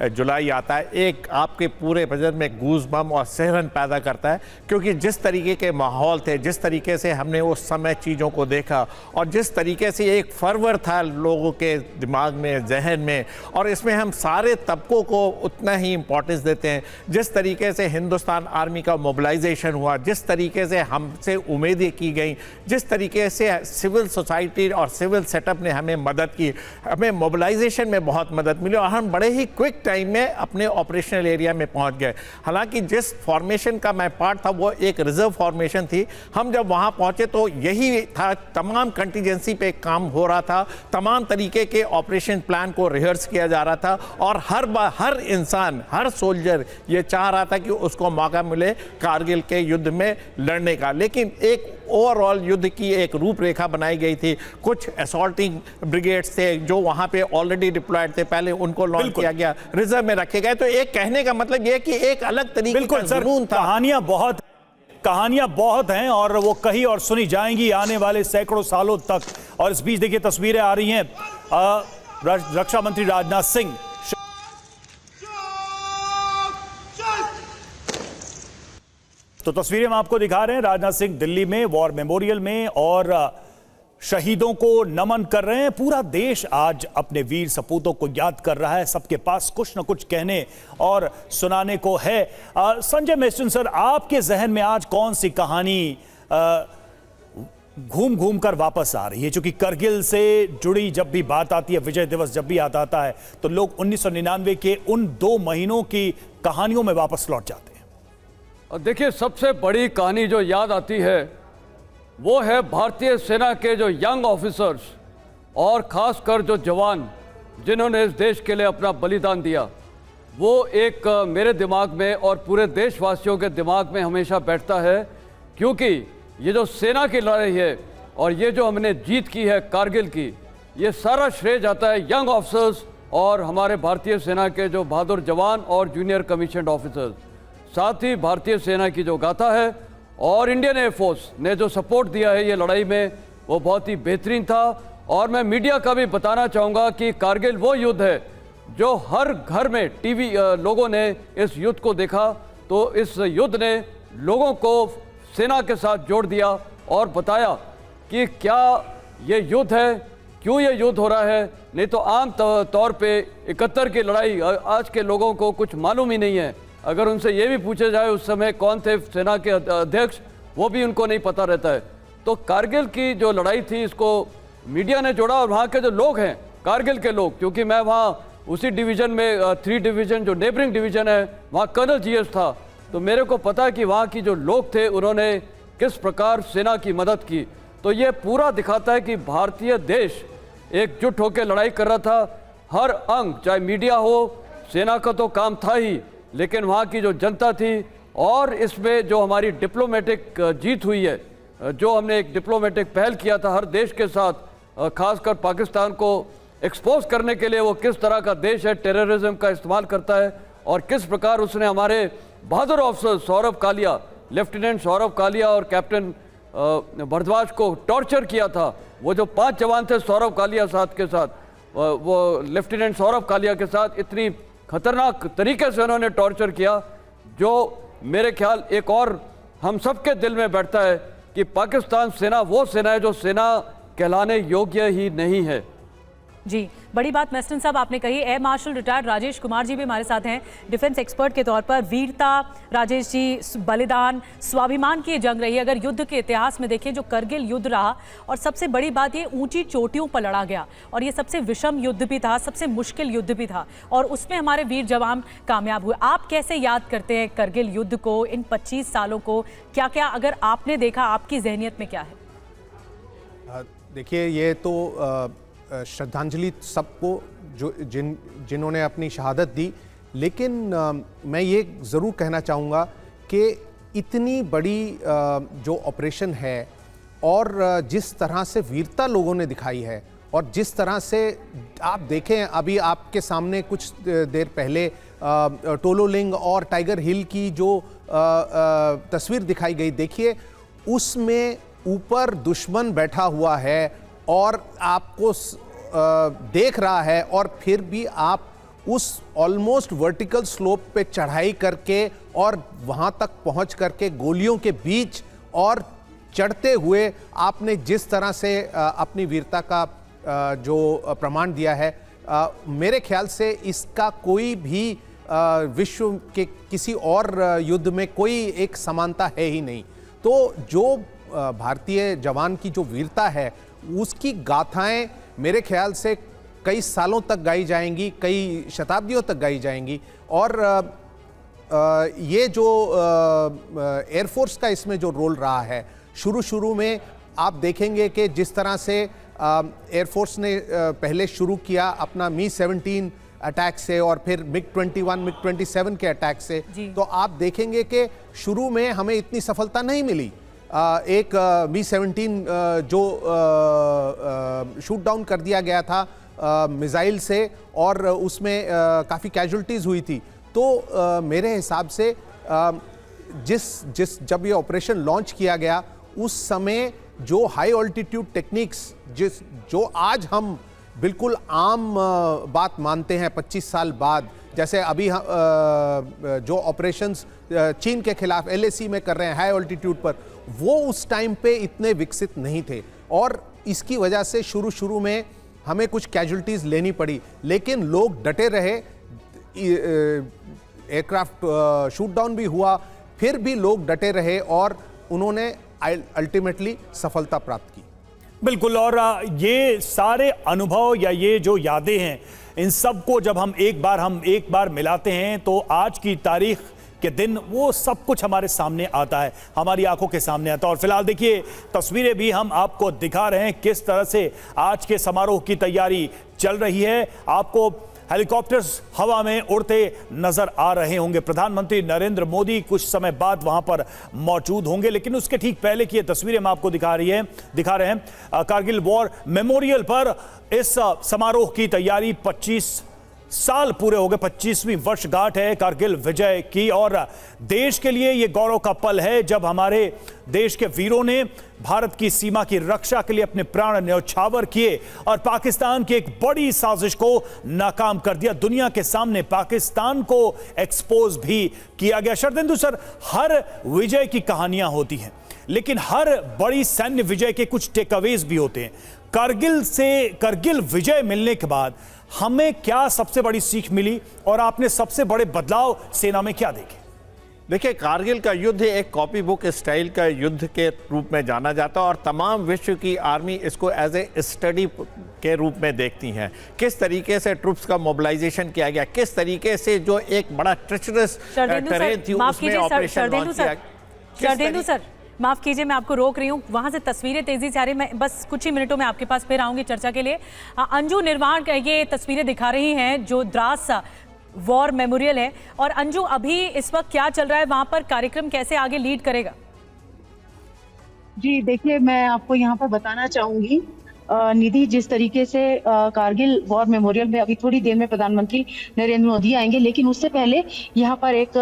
जुलाई आता है, एक आपके पूरे बजट में गूज बम और सिहरन पैदा करता है, क्योंकि जिस तरीके के माहौल थे, जिस तरीके से हमने उस समय चीज़ों को देखा और जिस तरीके से एक फर्वर था लोगों के दिमाग में, जहन में, और इसमें हम सारे तबकों को उतना ही इम्पोर्टेंस देते हैं। जिस तरीके से हिंदुस्तान आर्मी का मोबिलाइजेशन हुआ, जिस तरीके से हमसे उम्मीदें की गई, जिस तरीके से सिविल सोसाइटी और सिविल सेटअप ने हमें मदद की, हमें मोबिलाइजेशन में बहुत मदद मिली और हम बड़े ही क्विक टाइम में अपने ऑपरेशनल एरिया में पहुंच गए। हालांकि जिस फॉर्मेशन का मैं पार्ट था वो एक रिजर्व फॉर्मेशन थी। हम जब वहां पहुंचे तो यही था, तमाम कंटीजेंसी पे काम हो रहा था, तमाम तरीके के ऑपरेशन प्लान को रिहर्स किया जा रहा था और हर इंसान, हर सोल्जर ये चाह रहा था कि उसको मौका मिले कारगिल के युद्ध में लड़ने का। लेकिन एक ओवरऑल युद्ध की एक रूपरेखा बनाई गई थी। कुछ असॉल्टिंग ब्रिगेड्स थे जो वहां पे ऑलरेडी डिप्लॉयड थे, पहले उनको लॉन्च किया गया, रिजर्व में रखे गए। तो एक कहने का मतलब यह कि एक अलग तरीके का जुनून था। कहानियां बहुत हैं और वो कही और सुनी जाएंगी आने वाले सैकड़ों सालों तक। और इस बीच देखिए तस्वीरें आ रही हैं, रक्षा मंत्री राजनाथ सिंह तो तस्वीरें हम आपको दिखा रहे हैं, राजनाथ सिंह दिल्ली में वॉर मेमोरियल में और शहीदों को नमन कर रहे हैं। पूरा देश आज अपने वीर सपूतों को याद कर रहा है, सबके पास कुछ न कुछ कहने और सुनाने को है। संजय मेस्टन सर, आपके जहन में आज कौन सी कहानी घूम घूम कर वापस आ रही है? क्योंकि करगिल से जुड़ी जब भी बात आती है, विजय दिवस जब भी याद आता है, तो लोग 1999 के उन 2 महीनों की कहानियों में वापस लौट जाते हैं। देखिए, सबसे बड़ी कहानी जो याद आती है वो है भारतीय सेना के जो यंग ऑफिसर्स और खासकर जो जवान जिन्होंने इस देश के लिए अपना बलिदान दिया। वो एक मेरे दिमाग में और पूरे देशवासियों के दिमाग में हमेशा बैठता है, क्योंकि ये जो सेना की लड़ाई है और ये जो हमने जीत की है कारगिल की, ये सारा श्रेय जाता है यंग ऑफिसर्स और हमारे भारतीय सेना के जो बहादुर जवान और जूनियर कमीशन्ड ऑफिसर्स। साथ ही भारतीय सेना की जो गाथा है और इंडियन एयरफोर्स ने जो सपोर्ट दिया है ये लड़ाई में, वो बहुत ही बेहतरीन था। और मैं मीडिया का भी बताना चाहूँगा कि कारगिल वो युद्ध है जो हर घर में टीवी लोगों ने इस युद्ध को देखा, तो इस युद्ध ने लोगों को सेना के साथ जोड़ दिया और बताया कि क्या ये युद्ध है, क्यों ये युद्ध हो रहा है। नहीं तो आम तौर पे 71 की लड़ाई आज के लोगों को कुछ मालूम ही नहीं है। अगर उनसे ये भी पूछा जाए उस समय कौन थे सेना के अध्यक्ष, वो भी उनको नहीं पता रहता है। तो कारगिल की जो लड़ाई थी, इसको मीडिया ने जोड़ा और वहाँ के जो लोग हैं, कारगिल के लोग, क्योंकि मैं वहाँ उसी डिवीज़न में 3 डिवीज़न जो नेबरिंग डिवीज़न है वहाँ कर्नल जीएस था, तो मेरे को पता है कि वहाँ की जो लोग थे उन्होंने किस प्रकार सेना की मदद की। तो ये पूरा दिखाता है कि भारतीय देश एकजुट होकर लड़ाई कर रहा था। हर अंग, चाहे मीडिया हो, सेना का तो काम था ही, लेकिन वहाँ की जो जनता थी और इसमें जो हमारी डिप्लोमेटिक जीत हुई है, जो हमने एक डिप्लोमेटिक पहल किया था हर देश के साथ, खासकर पाकिस्तान को एक्सपोज करने के लिए वो किस तरह का देश है, टेररिज्म का इस्तेमाल करता है, और किस प्रकार उसने हमारे बहादुर ऑफिसर सौरभ कालिया, लेफ्टिनेंट सौरभ कालिया और कैप्टन भरद्वाज को टॉर्चर किया था। वो जो 5 जवान थे सौरभ कालिया साथ के साथ, वो लेफ्टिनेंट सौरभ कालिया के साथ इतनी खतरनाक तरीके से उन्होंने टॉर्चर किया, जो मेरे ख्याल एक और हम सबके दिल में बैठता है कि पाकिस्तान सेना वो सेना है जो सेना कहलाने योग्य ही नहीं है। जी, बड़ी बात मेस्टन साहब आपने कही। Air marshal retired Rajesh Kumar ji भी हमारे साथ हैं डिफेंस एक्सपर्ट के तौर पर। वीरता, राजेश जी, बलिदान, स्वाभिमान की जंग रही है। अगर युद्ध के इतिहास में देखें, जो करगिल युद्ध रहा, और सबसे बड़ी बात ये ऊंची चोटियों पर लड़ा गया, और ये सबसे विषम युद्ध भी था, सबसे मुश्किल युद्ध भी था, और उसमें हमारे वीर जवान कामयाब हुए। आप कैसे याद करते हैं करगिल युद्ध को, इन 25 सालों को? क्या क्या अगर आपने देखा, आपकी जहनियत में क्या है? देखिए, ये तो श्रद्धांजलि सबको जो जिन्होंने अपनी शहादत दी, लेकिन मैं ये ज़रूर कहना चाहूँगा कि इतनी बड़ी जो ऑपरेशन है और जिस तरह से वीरता लोगों ने दिखाई है, और जिस तरह से आप देखें, अभी आपके सामने कुछ देर पहले टोलोलिंग और टाइगर हिल की जो तस्वीर दिखाई गई, देखिए उसमें ऊपर दुश्मन बैठा हुआ है और आपको देख रहा है, और फिर भी आप उस ऑलमोस्ट वर्टिकल स्लोप पे चढ़ाई करके और वहाँ तक पहुँच करके गोलियों के बीच और चढ़ते हुए आपने जिस तरह से अपनी वीरता का जो प्रमाण दिया है, मेरे ख्याल से इसका कोई भी विश्व के किसी और युद्ध में कोई एक समानता है ही नहीं। तो जो भारतीय जवान की जो वीरता है, उसकी गाथाएं मेरे ख्याल से कई सालों तक गाई जाएंगी, कई शताब्दियों तक गाई जाएंगी। और ये जो एयरफोर्स का इसमें जो रोल रहा है, शुरू में आप देखेंगे कि जिस तरह से एयरफोर्स ने पहले शुरू किया अपना मी-17 अटैक से और फिर मिग-21, मिग-27 के अटैक से, तो आप देखेंगे कि शुरू में हमें इतनी सफलता नहीं मिली। एक मी-17 जो शूट डाउन कर दिया गया था मिसाइल से, और उसमें काफ़ी कैजुअल्टीज़ हुई थी। तो मेरे हिसाब से जब ये ऑपरेशन लॉन्च किया गया, उस समय जो हाई ऑल्टीट्यूड टेक्निक्स जो आज हम बिल्कुल आम बात मानते हैं 25 साल बाद, जैसे अभी जो ऑपरेशंस चीन के खिलाफ LAC में कर रहे हैं हाई ऑल्टीट्यूड पर, वो उस टाइम पे इतने विकसित नहीं थे और इसकी वजह से शुरू में हमें कुछ कैजुअलिटीज लेनी पड़ी, लेकिन लोग डटे रहे। एयरक्राफ्ट शूट डाउन भी हुआ, फिर भी लोग डटे रहे और उन्होंने अल्टीमेटली सफलता प्राप्त की। बिल्कुल, और ये सारे अनुभव या ये जो यादें हैं, इन सबको जब हम एक बार मिलाते हैं तो आज की तारीख के दिन वो सब कुछ हमारे सामने आता है, हमारी आंखों के सामने आता है। और फिलहाल देखिए तस्वीरें भी हम आपको दिखा रहे हैं किस तरह से आज के समारोह की तैयारी चल रही है। आपको हेलीकॉप्टर्स हवा में उड़ते नजर आ रहे होंगे। प्रधानमंत्री नरेंद्र मोदी कुछ समय बाद वहां पर मौजूद होंगे, लेकिन उसके ठीक पहले की ये तस्वीरें हम आपको दिखा रहे हैं। कारगिल वॉर मेमोरियल पर इस समारोह की तैयारी 25 साल पूरे हो गए, 25वीं वर्षगांठ है कारगिल विजय की, और देश के लिए यह गौरव का पल है जब हमारे देश के वीरों ने भारत की सीमा की रक्षा के लिए अपने प्राण न्यौछावर किए और पाकिस्तान की एक बड़ी साजिश को नाकाम कर दिया। दुनिया के सामने पाकिस्तान को एक्सपोज भी किया गया। शरदेंदु सर, हर विजय की कहानियां होती हैं, लेकिन हर बड़ी सैन्य विजय के कुछ टेकअवेज भी होते हैं। कारगिल विजय मिलने के बाद हमें क्या सबसे बड़ी सीख मिली और आपने सबसे बड़े बदलाव सेना में क्या देखे? देखिए, कारगिल का युद्ध एक कॉपी बुक स्टाइल का युद्ध के रूप में जाना जाता है और तमाम विश्व की आर्मी इसको एज ए स्टडी के रूप में देखती हैं। किस तरीके से ट्रूप्स का मोबिलाइजेशन किया गया, किस तरीके से जो एक बड़ा ट्रेचरस टेरेन थी उसमें ऑपरेशन लॉन्च किया। शरदेंदु सर, माफ कीजिए, मैं आपको रोक रही हूँ, वहां से तस्वीरें तेजी से आ रही, मैं बस कुछ ही मिनटों में आपके पास फिर आऊंगी चर्चा के लिए। अंजू निर्माण ये तस्वीरें दिखा रही हैं जो द्रास वॉर मेमोरियल है, और अंजू अभी इस वक्त क्या चल रहा है वहां पर, कार्यक्रम कैसे आगे लीड करेगा? जी देखिए, मैं आपको यहाँ पर बताना चाहूंगी निधि, जिस तरीके से कारगिल वॉर मेमोरियल में अभी थोड़ी देर में प्रधानमंत्री नरेंद्र मोदी आएंगे, लेकिन उससे पहले यहाँ पर एक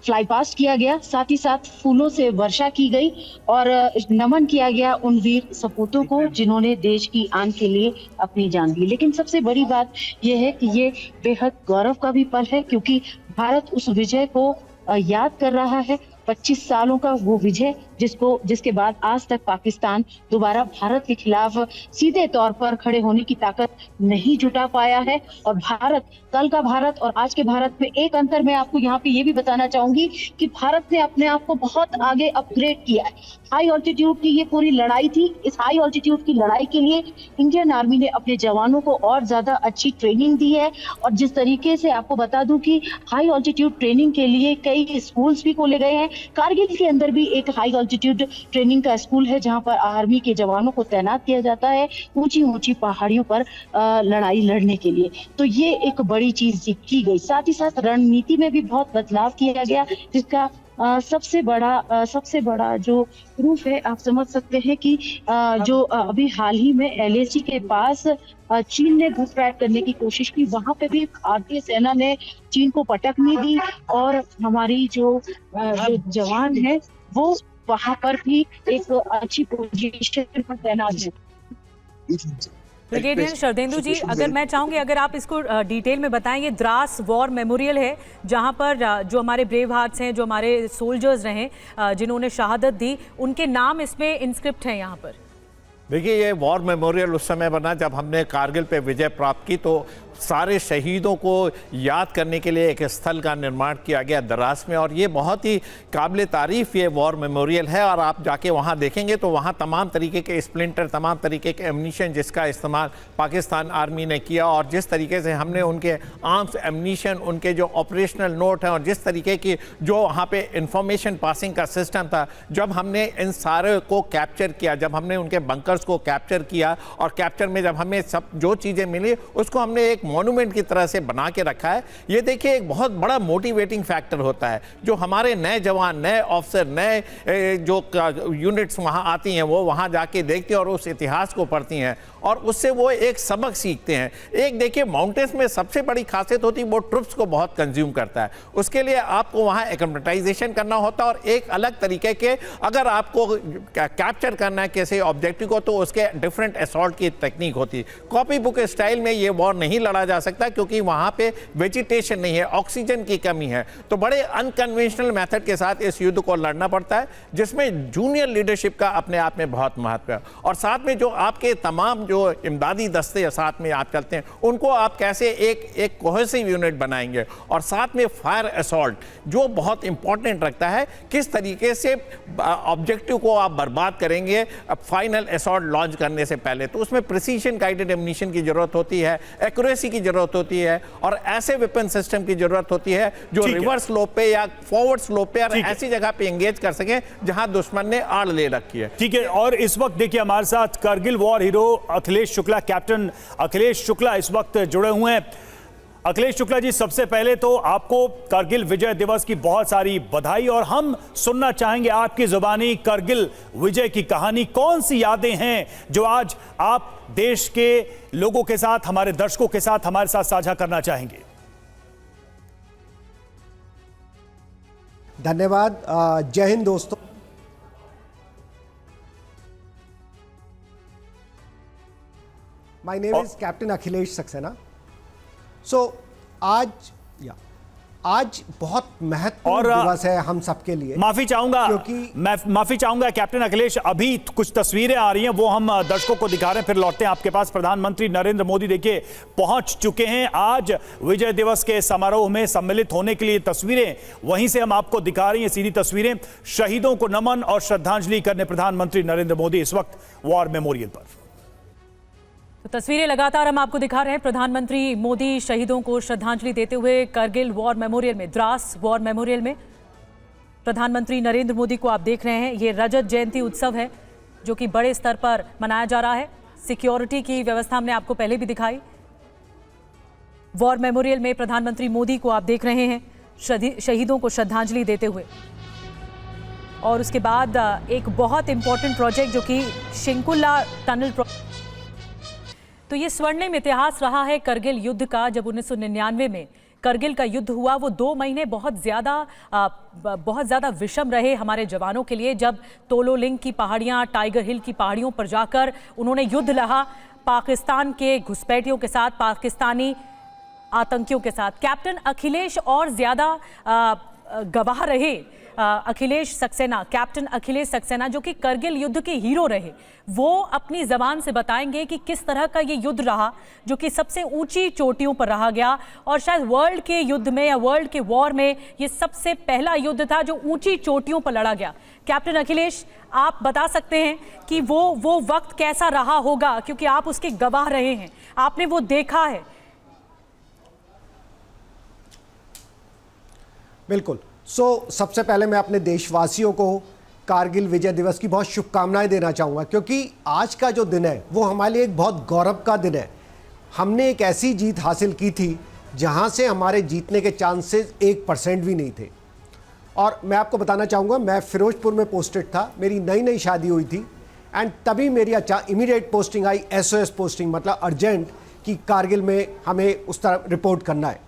फ्लाई पास्ट किया गया, साथ ही साथ फूलों से वर्षा की गई और नमन किया गया उन वीर सपूतों को जिन्होंने देश की आन के लिए अपनी जान दी। लेकिन सबसे बड़ी बात यह है कि ये बेहद गौरव का भी पल है, क्योंकि भारत उस विजय को याद कर रहा है। 25 सालों का वो विजय जिसके बाद आज तक पाकिस्तान दोबारा भारत के खिलाफ सीधे तौर पर खड़े होने की ताकत नहीं जुटा पाया है। और भारत, कल का भारत और आज के भारत में एक अंतर मैं आपको यहाँ पे ये भी बताना चाहूंगी कि भारत ने अपने आप को बहुत आगे अपग्रेड किया है। हाई ऑल्टीट्यूड की ये पूरी लड़ाई थी, इस हाई ऑल्टीट्यूड की लड़ाई के लिए इंडियन आर्मी ने अपने जवानों को और ज्यादा अच्छी ट्रेनिंग दी है। और जिस तरीके से आपको बता दूं कि हाई ऑल्टीट्यूड ट्रेनिंग के लिए कई स्कूल्स भी खोले गए हैं। कारगिल के अंदर भी एक हाई ऑल्टीट्यूड ट्रेनिंग का स्कूल है जहां पर आर्मी के जवानों को तैनात किया जाता है ऊंची पहाड़ियों पर लड़ाई लड़ने के लिए। तो ये एक बड़ी चीज की गई। साथ ही साथ रणनीति में भी बहुत बदलाव किया गया, जिसका सबसे बड़ा जो प्रूफ है, आप समझ सकते हैं कि जो अभी हाल ही में LAC के पास चीन ने घुसपैठ करने की कोशिश की, वहां पे भी भारतीय सेना ने चीन को पटकनी दी और हमारी जो जवान है वो वहां पर भी एक अच्छी पोजीशन पर तैनात है। ब्रिगेडियर शरदेंदु जी, अगर मैं चाहूंगी अगर आप इसको डिटेल में बताएं, ये द्रास वॉर मेमोरियल है जहां पर जो हमारे ब्रेव हार्ट्स हैं, जो हमारे सोल्जर्स रहे, जिन्होंने शहादत दी, उनके नाम इसमें इंस्क्रिप्ट हैं यहाँ पर। देखिए, ये वॉर मेमोरियल उस समय बना जब हमने कारगिल पे विजय प्राप्त की, तो सारे शहीदों को याद करने के लिए एक स्थल का निर्माण किया गया द्रास में, और ये बहुत ही काबिल तारीफ ये वॉर मेमोरियल है। और आप जाके वहाँ देखेंगे तो वहाँ तमाम तरीके के स्प्लिंटर, तमाम तरीके के एम्यूनिशन जिसका इस्तेमाल पाकिस्तान आर्मी ने किया, और जिस तरीके से हमने उनके आर्म्स, एम्यूनिशन, उनके जो ऑपरेशनल नोट हैं और जिस तरीके की जो वहाँ पे इंफॉर्मेशन पासिंग का सिस्टम था, जब हमने इन सारे को कैप्चर किया, जब हमने उनके बंकर्स को कैप्चर किया, और कैप्चर में जब हमें सब जो चीज़ें मिली उसको हमने एक मॉन्यूमेंट की तरह से बना के रखा है। ये देखिए, एक बहुत बड़ा मोटिवेटिंग फैक्टर होता है। जो हमारे नए जवान, नए ऑफिसर, नए जो यूनिट्स वहाँ आती हैं, वो वहाँ जाके देखती हैं और उस इतिहास को पढ़ती हैं और उससे वो एक सबक सीखते हैं। एक देखिए, माउंटेन्स में सबसे बड़ी खासियत होती है वो ट्रुप्स को बहुत कंज्यूम करता है। उसके लिए आपको वहाँ एक्लेमेटाइजेशन करना होता है और एक अलग तरीके के, अगर आपको कैप्चर करना है किसी ऑब्जेक्टिव को, तो उसके डिफरेंट असॉल्ट की टेक्निक होती है। कॉपी बुक स्टाइल में ये वॉर नहीं लड़ा जा सकता क्योंकि वहां पे वेजिटेशन नहीं है, ऑक्सीजन की कमी है, तो बड़े अनकन्वेंशनल मेथड के साथ इस युद्ध को लड़ना पड़ता है, जिसमें जूनियर लीडरशिप का अपने आप में बहुत महत्व है। और साथ में जो आपके तमाम जो इमदादी दस्ते साथ में आप चलते हैं, उनको आप कैसे एक कोहेसिव यूनिट बनाएंगे, और साथ में फायर असॉल्ट जो बहुत इंपॉर्टेंट रखता है, किस तरीके से ऑब्जेक्टिव को आप बर्बाद करेंगे फाइनल असॉल्ट लॉन्च करने से पहले। तो उसमें प्रिसीजन गाइडेड एम्यूनिशन की जरूरत होती है, एक्यूरेसी की जरूरत होती है, और ऐसे वेपन सिस्टम की जरूरत होती है जो रिवर्स स्लोप पे या फॉरवर्ड स्लोप पे और ऐसी जगह पे एंगेज कर सके जहां दुश्मन ने आड़ ले रखी है। ठीक है, और इस वक्त देखिए हमारे साथ Kargil war hero Akhilesh Shukla, captain Akhilesh Shukla इस वक्त जुड़े हुए हैं। अखिलेश शुक्ला जी, सबसे पहले तो आपको करगिल विजय दिवस की बहुत सारी बधाई, और हम सुनना चाहेंगे आपकी जुबानी करगिल विजय की कहानी। कौन सी यादें हैं जो आज आप देश के लोगों के साथ, हमारे दर्शकों के साथ, हमारे साथ साझा करना चाहेंगे? धन्यवाद। जय हिंद दोस्तों। My name is captain Akhilesh Saxena. आज बहुत महत्वपूर्ण दिवस है हम सबके लिए। माफी चाहूंगा, क्योंकि मैं माफी चाहूंगा कैप्टन अखिलेश, अभी कुछ तस्वीरें आ रही हैं, वो हम दर्शकों को दिखा रहे हैं, फिर लौटते हैं आपके पास। प्रधानमंत्री नरेंद्र मोदी देखिए पहुंच चुके हैं आज विजय दिवस के समारोह में सम्मिलित होने के लिए। तस्वीरें वहीं से हम आपको दिखा रही हैं, सीधी तस्वीरें। शहीदों को नमन और श्रद्धांजलि करने प्रधानमंत्री नरेंद्र मोदी इस वक्त वॉर मेमोरियल पर। तो तस्वीरें लगातार हम आपको दिखा रहे हैं। प्रधानमंत्री मोदी शहीदों को श्रद्धांजलि देते हुए करगिल वॉर मेमोरियल में, द्रास वॉर मेमोरियल में प्रधानमंत्री नरेंद्र मोदी को आप देख रहे हैं। ये रजत जयंती उत्सव है जो कि बड़े स्तर पर मनाया जा रहा है। सिक्योरिटी की व्यवस्था हमने आपको पहले भी दिखाई। वॉर मेमोरियल में प्रधानमंत्री मोदी को आप देख रहे हैं शहीदों को श्रद्धांजलि देते हुए। और उसके बाद एक बहुत इंपॉर्टेंट प्रोजेक्ट जो कि शिंकुला टनल तो ये स्वर्णिम इतिहास रहा है करगिल युद्ध का। जब 1999 में करगिल का युद्ध हुआ, वो 2 महीने बहुत ज़्यादा विषम रहे हमारे जवानों के लिए। जब तोलोलिंग की पहाड़ियाँ, टाइगर हिल की पहाड़ियों पर जाकर उन्होंने युद्ध लड़ा पाकिस्तान के घुसपैठियों के साथ, पाकिस्तानी आतंकियों के साथ। कैप्टन अखिलेश और ज़्यादा गवाह रहे। अखिलेश सक्सेना, कैप्टन अखिलेश सक्सेना जो कि करगिल युद्ध के हीरो रहे, वो अपनी जबान से बताएंगे कि किस तरह का ये युद्ध रहा जो कि सबसे ऊंची चोटियों पर रहा गया। और शायद वर्ल्ड के युद्ध में या वर्ल्ड के वॉर में ये सबसे पहला युद्ध था जो ऊंची चोटियों पर लड़ा गया। कैप्टन अखिलेश, आप बता सकते हैं कि वो वक्त कैसा रहा होगा, क्योंकि आप उसके गवाह रहे हैं, आपने वो देखा है। बिल्कुल। सबसे पहले मैं अपने देशवासियों को कारगिल विजय दिवस की बहुत शुभकामनाएं देना चाहूँगा, क्योंकि आज का जो दिन है वो हमारे लिए एक बहुत गौरव का दिन है। हमने एक ऐसी जीत हासिल की थी जहाँ से हमारे जीतने के चांसेस 1% भी नहीं थे। और मैं आपको बताना चाहूँगा, मैं फिरोजपुर में पोस्टेड था, मेरी नई शादी हुई थी, एंड तभी मेरी इमीडिएट पोस्टिंग आई, SOS पोस्टिंग, मतलब अर्जेंट, कि कारगिल में हमें उस तरह रिपोर्ट करना है।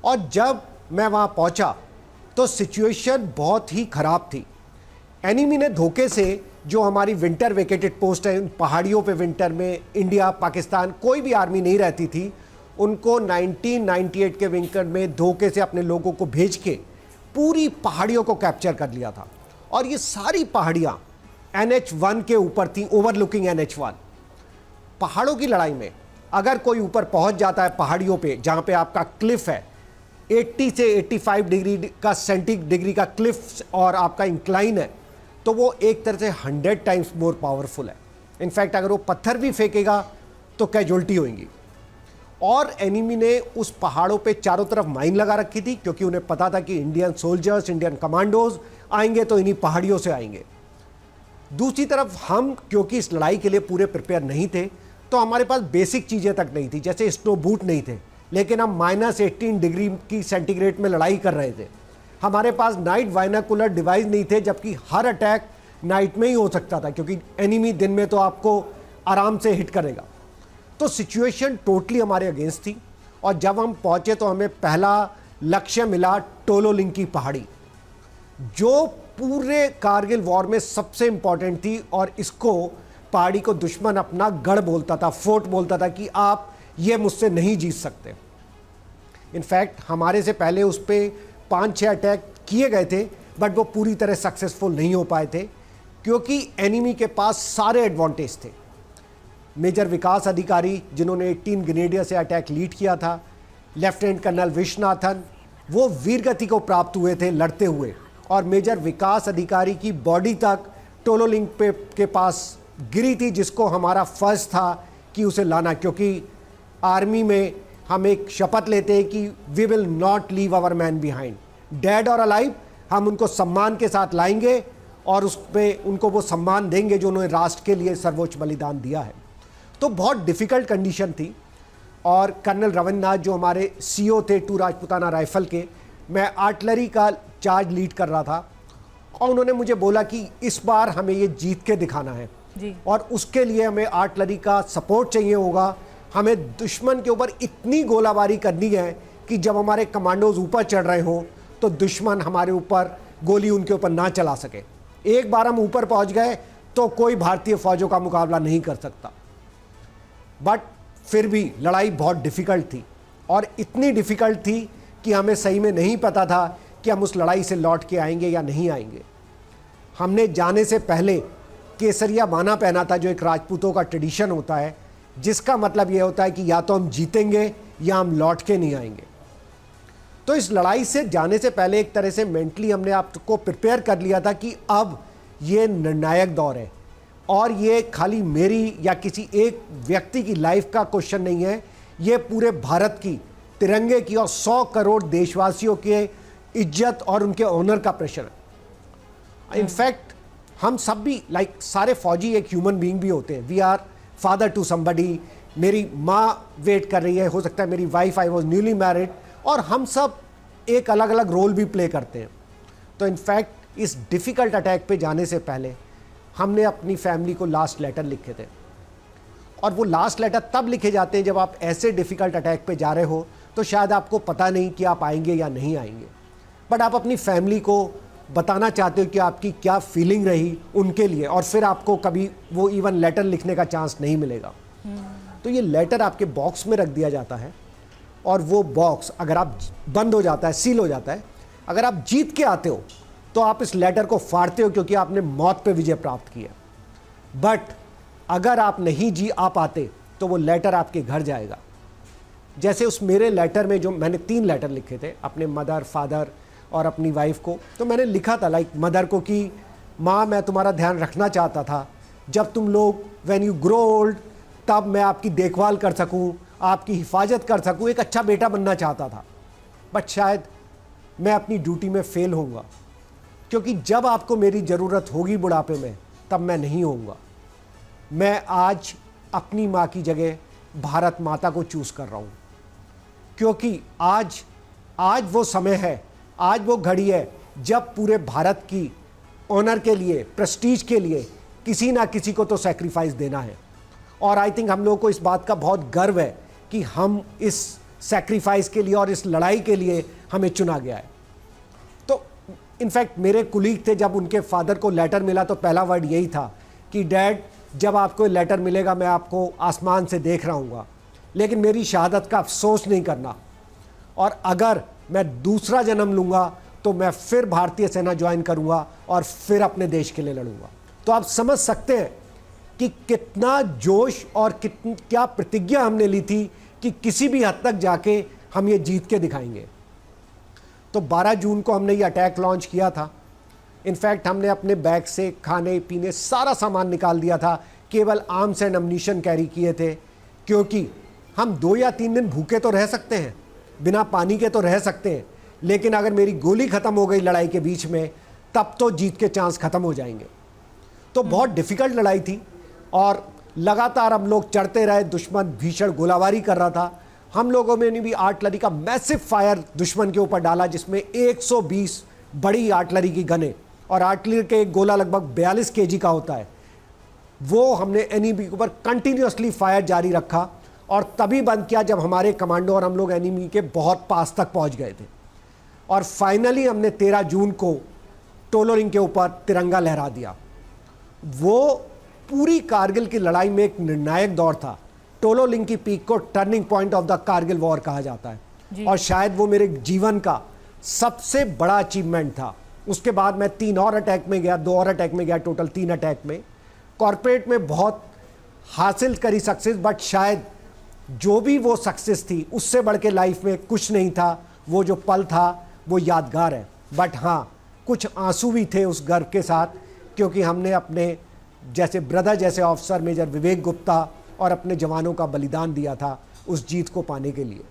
और जब मैं वहाँ पहुँचा तो सिचुएशन बहुत ही ख़राब थी। एनिमी ने धोखे से जो हमारी विंटर वेकेटेड पोस्ट है, उन पहाड़ियों पे विंटर में इंडिया, पाकिस्तान, कोई भी आर्मी नहीं रहती थी, उनको 1998 के विंटर में धोखे से अपने लोगों को भेज के पूरी पहाड़ियों को कैप्चर कर लिया था। और ये सारी पहाड़ियाँ NH1 के ऊपर थी, ओवरलुकिंग NH1। पहाड़ों की लड़ाई में अगर कोई ऊपर पहुँच जाता है पहाड़ियों पर, जहाँ पर आपका क्लिफ है 80 से 85 डिग्री का सेंटीग्रेड का क्लिफ और आपका इंक्लाइन है, तो वो एक तरह से 100 टाइम्स मोर पावरफुल है। इनफैक्ट अगर वो पत्थर भी फेंकेगा तो कैजुअल्टी होंगी। और एनिमी ने उस पहाड़ों पे चारों तरफ माइन लगा रखी थी, क्योंकि उन्हें पता था कि इंडियन सोल्जर्स, इंडियन कमांडोज आएंगे तो इन्हीं पहाड़ियों से आएंगे। दूसरी तरफ हम, क्योंकि इस लड़ाई के लिए पूरे प्रिपेयर नहीं थे, तो हमारे पास बेसिक चीज़ें तक नहीं थी, जैसे स्नो बूट नहीं थे, लेकिन हम -18 डिग्री की सेंटीग्रेड में लड़ाई कर रहे थे। हमारे पास नाइट बाइनोकुलर डिवाइस नहीं थे, जबकि हर अटैक नाइट में ही हो सकता था, क्योंकि एनिमी दिन में तो आपको आराम से हिट करेगा। तो सिचुएशन टोटली हमारे अगेंस्ट थी। और जब हम पहुंचे तो हमें पहला लक्ष्य मिला टोलोलिंग की पहाड़ी, जो पूरे कारगिल वॉर में सबसे इंपॉर्टेंट थी। और इसको पहाड़ी को दुश्मन अपना गढ़ बोलता था, फोर्ट बोलता था कि आप ये मुझसे नहीं जीत सकते। इनफैक्ट हमारे से पहले उस पर 5-6 अटैक किए गए थे, बट वो पूरी तरह सक्सेसफुल नहीं हो पाए थे क्योंकि एनिमी के पास सारे एडवांटेज थे। मेजर विकास अधिकारी जिन्होंने 18 ग्रेनेडियर से अटैक लीड किया था, लेफ्टिनेंट कर्नल विश्वनाथन, वो वीरगति को प्राप्त हुए थे लड़ते हुए, और मेजर विकास अधिकारी की बॉडी तक टोलोलिंग के पास गिरी थी, जिसको हमारा फर्ज था कि उसे लाना, क्योंकि आर्मी में हम एक शपथ लेते हैं कि we will not leave our man behind, dead और अलाइव, हम उनको सम्मान के साथ लाएंगे और उस पर उनको वो सम्मान देंगे जो उन्होंने राष्ट्र के लिए सर्वोच्च बलिदान दिया है। तो बहुत डिफ़िकल्ट कंडीशन थी, और कर्नल रविन्द्रनाथ जो हमारे सीओ थे 2 राजपूताना राइफल के, मैं आर्टिलरी का चार्ज लीड कर रहा था, और उन्होंने मुझे बोला कि इस बार हमें ये जीत के दिखाना है जी। और उसके लिए हमें आर्टिलरी का सपोर्ट चाहिए होगा, हमें दुश्मन के ऊपर इतनी गोलाबारी करनी है कि जब हमारे कमांडोज ऊपर चढ़ रहे हों तो दुश्मन हमारे ऊपर गोली उनके ऊपर ना चला सके। एक बार हम ऊपर पहुंच गए तो कोई भारतीय फौजों का मुकाबला नहीं कर सकता। बट फिर भी लड़ाई बहुत डिफ़िकल्ट थी, और इतनी डिफ़िकल्ट थी कि हमें सही में नहीं पता था कि हम उस लड़ाई से लौट के आएंगे या नहीं आएंगे। हमने जाने से पहले केसरिया बाना पहना था, जो एक राजपूतों का ट्रेडिशन होता है, जिसका मतलब ये होता है कि या तो हम जीतेंगे या हम लौट के नहीं आएंगे। तो इस लड़ाई से जाने से पहले एक तरह से मेंटली हमने आपको प्रिपेयर कर लिया था कि अब ये निर्णायक दौर है, और ये खाली मेरी या किसी एक व्यक्ति की लाइफ का क्वेश्चन नहीं है, ये पूरे भारत की, तिरंगे की और 100 करोड़ देशवासियों के इज्जत और उनके ऑनर का प्रश्न है। इनफैक्ट हम सब भी सारे फौजी एक ह्यूमन बीइंग भी होते हैं। We are father to somebody, मेरी माँ वेट कर रही है, हो सकता है मेरी wife, I was newly married, और हम सब एक अलग अलग रोल भी प्ले करते हैं। तो इनफैक्ट इस डिफ़िकल्ट अटैक पे जाने से पहले हमने अपनी फैमिली को लास्ट लेटर लिखे थे, और वो लास्ट लेटर तब लिखे जाते हैं जब आप ऐसे डिफ़िकल्ट अटैक पे जा रहे हो, तो शायद आपको पता नहीं कि आप आएंगे या नहीं आएंगे, बट आप अपनी फैमिली को बताना चाहते हो कि आपकी क्या फीलिंग रही उनके लिए, और फिर आपको कभी वो इवन लेटर लिखने का चांस नहीं मिलेगा। तो ये लेटर आपके बॉक्स में रख दिया जाता है, और वो बॉक्स अगर आप बंद हो जाता है, सील हो जाता है, अगर आप जीत के आते हो तो आप इस लेटर को फाड़ते हो क्योंकि आपने मौत पे विजय प्राप्त किया। बट अगर आप नहीं आ पाते तो वो लेटर आपके घर जाएगा। जैसे उस मेरे लेटर में, जो मैंने 3 लेटर लिखे थे अपने मदर, फादर और अपनी वाइफ को, तो मैंने लिखा था मदर को कि माँ, मैं तुम्हारा ध्यान रखना चाहता था, जब तुम लोग व्हेन यू ग्रो ओल्ड तब मैं आपकी देखभाल कर सकूं, आपकी हिफाजत कर सकूं, एक अच्छा बेटा बनना चाहता था, बट शायद मैं अपनी ड्यूटी में फेल होऊंगा, क्योंकि जब आपको मेरी ज़रूरत होगी बुढ़ापे में तब मैं नहीं होऊंगा। मैं आज अपनी माँ की जगह भारत माता को चूज़ कर रहा हूँ, क्योंकि आज वो समय है, आज वो घड़ी है जब पूरे भारत की ऑनर के लिए, प्रेस्टीज के लिए किसी ना किसी को तो सैक्रिफाइस देना है। और आई थिंक हम लोगों को इस बात का बहुत गर्व है कि हम इस सैक्रिफाइस के लिए और इस लड़ाई के लिए हमें चुना गया है। तो इनफैक्ट मेरे कुलीग थे, जब उनके फादर को लेटर मिला तो पहला वर्ड यही था कि डैड, जब आपको लेटर मिलेगा मैं आपको आसमान से देख रहा हूँगा, लेकिन मेरी शहादत का अफसोस नहीं करना, और अगर मैं दूसरा जन्म लूँगा तो मैं फिर भारतीय सेना ज्वाइन करूँगा और फिर अपने देश के लिए लड़ूंगा। तो आप समझ सकते हैं कि कितना जोश और क्या प्रतिज्ञा हमने ली थी कि किसी भी हद तक जाके हम ये जीत के दिखाएंगे। तो 12 जून को हमने ये अटैक लॉन्च किया था। इनफैक्ट हमने अपने बैग से खाने पीने सारा सामान निकाल दिया था, केवल आर्म्स एंड अम्यूनिशन कैरी किए थे, क्योंकि हम 2 या 3 दिन भूखे तो रह सकते हैं, बिना पानी के तो रह सकते हैं, लेकिन अगर मेरी गोली ख़त्म हो गई लड़ाई के बीच में तब तो जीत के चांस ख़त्म हो जाएंगे। तो बहुत डिफ़िकल्ट लड़ाई थी, और लगातार हम लोग चढ़ते रहे, दुश्मन भीषण गोलाबारी कर रहा था। हम लोगों में भी आर्टिलरी का मैसिव फायर दुश्मन के ऊपर डाला, जिसमें 120 बड़ी आर्टिलरी की गनें, और आर्टिलरी के एक गोला लगभग 42 केजी का होता है, वो हमने एनिमी के ऊपर कंटिन्यूसली फायर जारी रखा, और तभी बंद किया जब हमारे कमांडो और हम लोग एनिमी के बहुत पास तक पहुंच गए थे। और फाइनली हमने 13 जून को टोलोरिंग के ऊपर तिरंगा लहरा दिया। वो पूरी कारगिल की लड़ाई में एक निर्णायक दौर था। टोलो लिंक की पीक को turning point of the Kargil war कहा जाता है और शायद वो मेरे जीवन का सबसे बड़ा अचीवमेंट था। उसके बाद मैं 3 और अटैक में गया, 2 और अटैक में गया, टोटल 3 अटैक में। कॉर्पोरेट में बहुत हासिल करी सक्सेस, बट शायद जो भी वो सक्सेस थी उससे बढ़ के लाइफ में कुछ नहीं था। वो जो पल था वो यादगार है, बट हाँ कुछ आंसू भी थे उस गर्व के साथ, क्योंकि हमने अपने जैसे ब्रदर जैसे ऑफिसर मेजर विवेक गुप्ता और अपने जवानों का बलिदान दिया था उस जीत को पाने के लिए।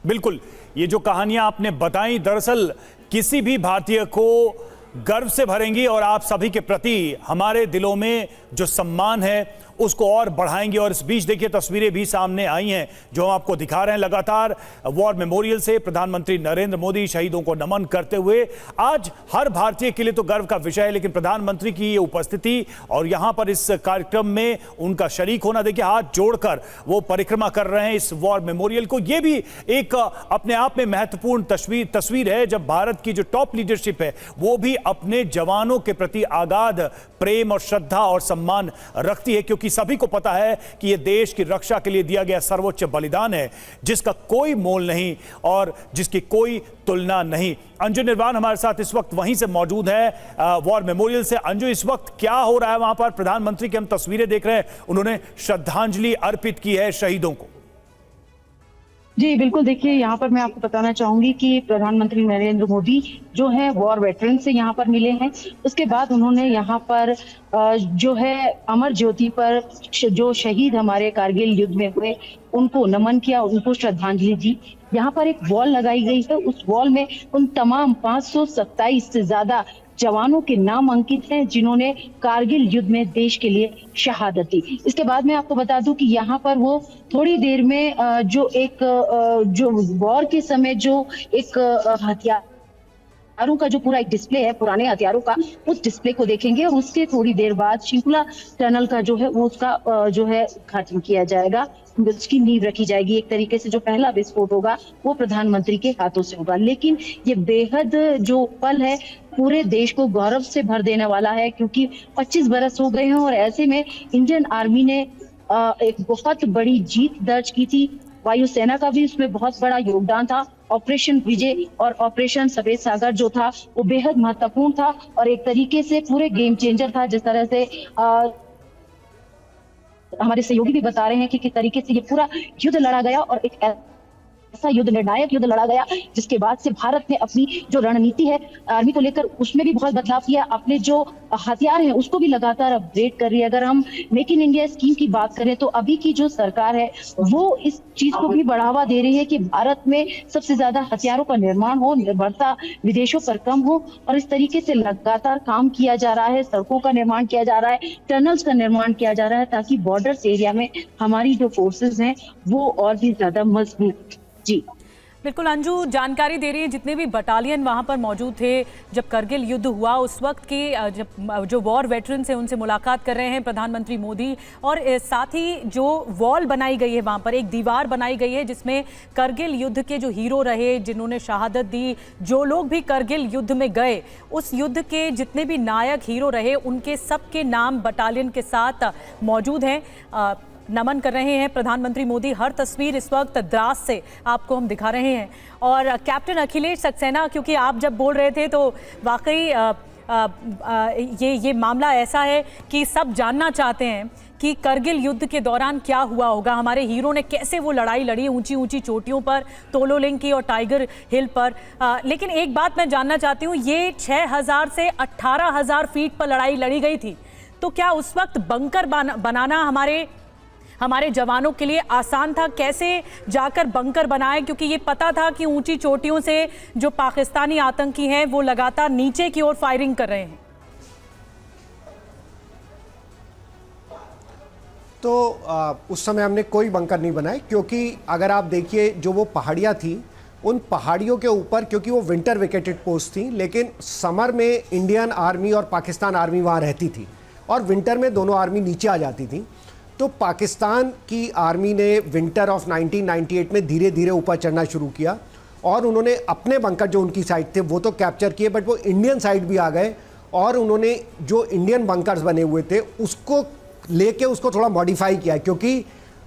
बिल्कुल, ये जो कहानियां आपने बताई दरअसल किसी भी भारतीय को गर्व से भरेंगी और आप सभी के प्रति हमारे दिलों में जो सम्मान है उसको और बढ़ाएंगे। और इस बीच देखिए तस्वीरें भी सामने आई हैं जो हम आपको दिखा रहे हैं। लगातार वॉर मेमोरियल से प्रधानमंत्री नरेंद्र मोदी शहीदों को नमन करते हुए, आज हर भारतीय के लिए तो गर्व का विषय है, लेकिन प्रधानमंत्री की ये उपस्थिति और यहां पर इस कार्यक्रम में उनका शरीक होना, देखिए हाथ जोड़कर वो परिक्रमा कर रहे हैं इस वॉर मेमोरियल को। ये भी एक अपने आप में महत्वपूर्ण तस्वीर है जब भारत की जो टॉप लीडरशिप है वो भी अपने जवानों के प्रति आगाध प्रेम और श्रद्धा और सम्मान रखती है, क्योंकि सभी को पता है कि यह देश की रक्षा के लिए दिया गया सर्वोच्च बलिदान है जिसका कोई मोल नहीं और जिसकी कोई तुलना नहीं। अंजू निर्वाण हमारे साथ इस वक्त वहीं से मौजूद है वॉर मेमोरियल से। अंजू, इस वक्त क्या हो रहा है वहां पर? प्रधानमंत्री की हम तस्वीरें देख रहे हैं, उन्होंने श्रद्धांजलि अर्पित की है शहीदों को। जी बिल्कुल, देखिए यहाँ पर मैं आपको बताना चाहूंगी कि प्रधानमंत्री नरेंद्र मोदी जो है वॉर वेटरन से यहाँ पर मिले हैं। उसके बाद उन्होंने यहाँ पर जो है अमर ज्योति पर जो शहीद हमारे कारगिल युद्ध में हुए उनको नमन किया, उनको श्रद्धांजलि दी। यहाँ पर एक वॉल लगाई गई है, उस वॉल में उन तमाम 527 से ज्यादा जवानों के नाम अंकित हैं जिन्होंने कारगिल युद्ध में देश के लिए शहादत दी। इसके बाद मैं आपको बता दूं कि यहाँ पर वो थोड़ी देर में जो वॉर के समय जो एक हथियारों का जो पूरा एक डिस्प्ले है पुराने हथियारों का, उस डिस्प्ले को देखेंगे और उसके थोड़ी देर बाद शिंकुला टनल का जो है वो उसका जो है उद्घाटन किया जाएगा, उसकी नींव रखी जाएगी। एक तरीके से जो पहला विस्फोट होगा वो प्रधानमंत्री के हाथों से होगा। लेकिन ये बेहद जो पल है पूरे देश को गौरव से भर देने वाला है, क्योंकि 25 बरस हो गए हैं और ऐसे में इंडियन आर्मी ने एक बहुत बड़ी जीत दर्ज की थी। वायुसेना का भी उसमें बहुत बड़ा योगदान था। ऑपरेशन विजय और ऑपरेशन सफेद सागर जो था वो बेहद महत्वपूर्ण था और एक तरीके से पूरे गेम चेंजर था। जिस तरह से हमारे सहयोगी भी बता रहे हैं कि किस तरीके से ये पूरा युद्ध लड़ा गया और एक ऐसा युद्ध, निर्णायक युद्ध लड़ा गया जिसके बाद से भारत ने अपनी जो रणनीति है आर्मी को लेकर उसमें भी बहुत बदलाव किया। अपने जो हथियार हैं उसको भी लगातार अपग्रेड कर रही है। अगर हम मेक इन इंडिया स्कीम की बात करें तो अभी की जो सरकार है वो इस चीज को भी बढ़ावा दे रही है कि भारत में सबसे ज्यादा हथियारों का निर्माण हो, निर्भरता विदेशों पर कम हो और इस तरीके से लगातार काम किया जा रहा है। सड़कों का निर्माण किया जा रहा है, टनल्स का निर्माण किया जा रहा है ताकि बॉर्डर्स एरिया में हमारी जो फोर्सेस हैं वो और भी ज्यादा मजबूत। जी बिल्कुल अंजू जानकारी दे रही है, जितने भी बटालियन वहां पर मौजूद थे जब करगिल युद्ध हुआ उस वक्त की जब जो वॉर वेटरन है उनसे मुलाकात कर रहे हैं प्रधानमंत्री मोदी। और साथ ही जो वॉल बनाई गई है वहां पर एक दीवार बनाई गई है जिसमें करगिल युद्ध के जो हीरो रहे, जिन्होंने शहादत दी, जो लोग भी करगिल युद्ध में गए, उस युद्ध के जितने भी नायक हीरो रहे उनके सबके नाम बटालियन के साथ मौजूद हैं। नमन कर रहे हैं प्रधानमंत्री मोदी। हर तस्वीर इस वक्त द्रास से आपको हम दिखा रहे हैं। और कैप्टन अखिलेश सक्सेना, क्योंकि आप जब बोल रहे थे तो वाकई ये मामला ऐसा है कि सब जानना चाहते हैं कि करगिल युद्ध के दौरान क्या हुआ होगा, हमारे हीरो ने कैसे वो लड़ाई लड़ी ऊंची ऊंची चोटियों पर, तोलो लिंक की और टाइगर हिल पर। लेकिन एक बात मैं जानना चाहती हूँ, ये 6000 से 18000 फीट पर लड़ाई लड़ी गई थी, तो क्या उस वक्त बंकर बनाना हमारे जवानों के लिए आसान था? कैसे जाकर बंकर बनाए, क्योंकि ये पता था कि ऊंची चोटियों से जो पाकिस्तानी आतंकी हैं वो लगातार नीचे की ओर फायरिंग कर रहे हैं। तो उस समय हमने कोई बंकर नहीं बनाए, क्योंकि अगर आप देखिए जो वो पहाड़ियाँ थी उन पहाड़ियों के ऊपर, क्योंकि वो विंटर वेकेटेड पोस्ट थी, लेकिन समर में इंडियन आर्मी और पाकिस्तान आर्मी वहाँ रहती थी और विंटर में दोनों आर्मी नीचे आ जाती थी। तो पाकिस्तान की आर्मी ने विंटर ऑफ 1998 में धीरे धीरे ऊपर चढ़ना शुरू किया और उन्होंने अपने बंकर जो उनकी साइड थे वो तो कैप्चर किए, बट वो इंडियन साइड भी आ गए और उन्होंने जो इंडियन बंकर्स बने हुए थे उसको लेके उसको थोड़ा मॉडिफाई किया, क्योंकि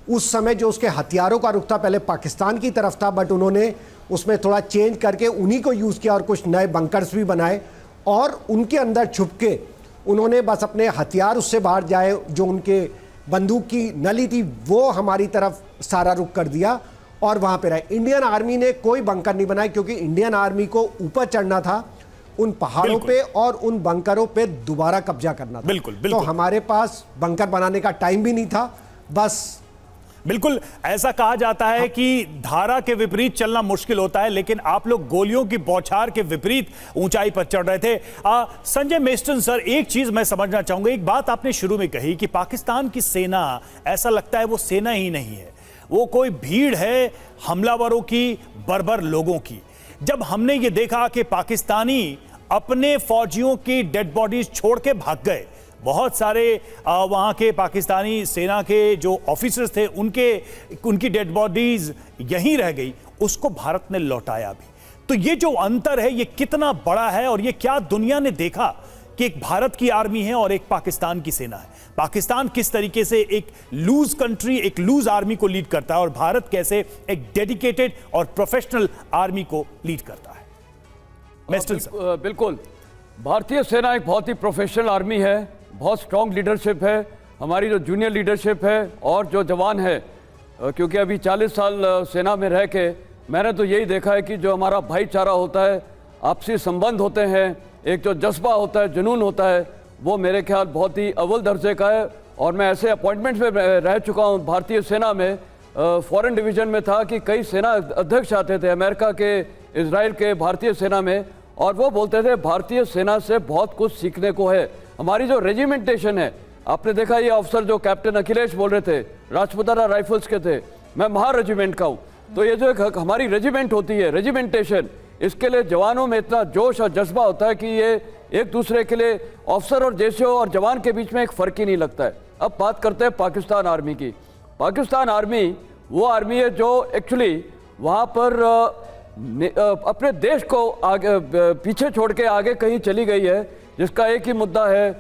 उस समय जो उसके हथियारों का रुख था पहले पाकिस्तान की तरफ था, बट उन्होंने उसमें थोड़ा चेंज करके उन्हीं को यूज़ किया और कुछ नए बंकर्स भी बनाए और उनके अंदर छुप के उन्होंने बस अपने हथियार उससे बाहर जाए, जो उनके बंदूक की नली थी वो हमारी तरफ सारा रुख कर दिया और वहाँ पे रहे। इंडियन आर्मी ने कोई बंकर नहीं बनाया, क्योंकि इंडियन आर्मी को ऊपर चढ़ना था उन पहाड़ों पे और उन बंकरों पे दोबारा कब्जा करना था। बिल्कुल, तो हमारे पास बंकर बनाने का टाइम भी नहीं था। बस बिल्कुल ऐसा कहा जाता है कि धारा के विपरीत चलना मुश्किल होता है, लेकिन आप लोग गोलियों की बौछार के विपरीत ऊंचाई पर चढ़ रहे थे। संजय मेस्टन सर, एक चीज मैं समझना चाहूंगा। एक बात आपने शुरू में कही कि पाकिस्तान की सेना, ऐसा लगता है वो सेना ही नहीं है, वो कोई भीड़ है हमलावरों की, बर्बर लोगों की। जब हमने ये देखा कि पाकिस्तानी अपने फौजियों की डेड बॉडीज छोड़ के भाग गए, बहुत सारे वहाँ के पाकिस्तानी सेना के जो ऑफिसर्स थे उनकी डेड बॉडीज यहीं रह गई, उसको भारत ने लौटाया भी। तो ये जो अंतर है ये कितना बड़ा है और ये क्या दुनिया ने देखा कि एक भारत की आर्मी है और एक पाकिस्तान की सेना है। पाकिस्तान किस तरीके से एक लूज कंट्री, एक लूज आर्मी को लीड करता है और भारत कैसे एक डेडिकेटेड और प्रोफेशनल आर्मी को लीड करता है। बिल्कुल, भारतीय सेना एक बहुत ही प्रोफेशनल आर्मी है, बहुत स्ट्रॉन्ग लीडरशिप है, हमारी जो जूनियर लीडरशिप है और जो जवान है, क्योंकि अभी 40 साल सेना में रह के मैंने तो यही देखा है कि जो हमारा भाईचारा होता है, आपसी संबंध होते हैं, एक जो जज्बा होता है, जुनून होता है, वो मेरे ख्याल बहुत ही अव्वल दर्जे का है। और मैं ऐसे अपॉइंटमेंट्स में रह चुका हूँ भारतीय सेना में, फॉरेन डिवीज़न में था कि कई सेना अध्यक्ष आते थे अमेरिका के, इजराइल के, भारतीय सेना में, और वो बोलते थे भारतीय सेना से बहुत कुछ सीखने को है। हमारी जो रेजिमेंटेशन है, आपने देखा ये अफसर जो कैप्टन अखिलेश बोल रहे थे, राजपुताना राइफल्स के थे, मैं महार रेजिमेंट का हूँ। तो ये जो एक हमारी रेजिमेंट होती है, रेजिमेंटेशन, इसके लिए जवानों में इतना जोश और जज्बा होता है कि ये एक दूसरे के लिए ऑफिसर और जैसे और जवान के बीच में एक फ़र्क ही नहीं लगता है। अब बात करते हैं पाकिस्तान आर्मी की। पाकिस्तान आर्मी वो आर्मी है जो एक्चुअली वहाँ पर अपने देश को आगे पीछे छोड़ के आगे कहीं चली गई है, जिसका एक ही मुद्दा है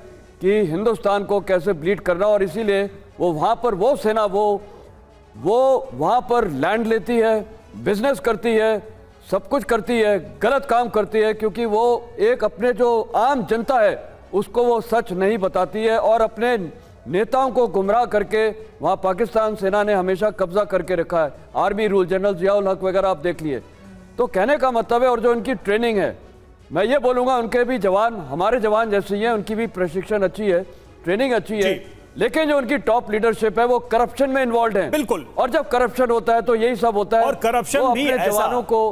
कि हिंदुस्तान को कैसे ब्लीड करना। और इसीलिए वो वहाँ पर वो सेना वो वहाँ पर लैंड लेती है, बिजनेस करती है, सब कुछ करती है, गलत काम करती है, क्योंकि वो एक अपने जो आम जनता है उसको वो सच नहीं बताती है और अपने नेताओं को गुमराह करके वहाँ पाकिस्तान सेना ने हमेशा कब्जा करके रखा है। आर्मी रूल, जनरल जियाउल हक वगैरह आप देख लिए। तो कहने का मतलब है, और जो उनकी ट्रेनिंग है, मैं ये बोलूँगा उनके भी जवान हमारे जवान जैसे ही हैं, उनकी भी प्रशिक्षण अच्छी है, ट्रेनिंग अच्छी है, लेकिन जो उनकी टॉप लीडरशिप है वो करप्शन में इन्वॉल्व है। बिल्कुल। और जब करप्शन होता है तो यही सब होता है। और करप्शन भी जवानों को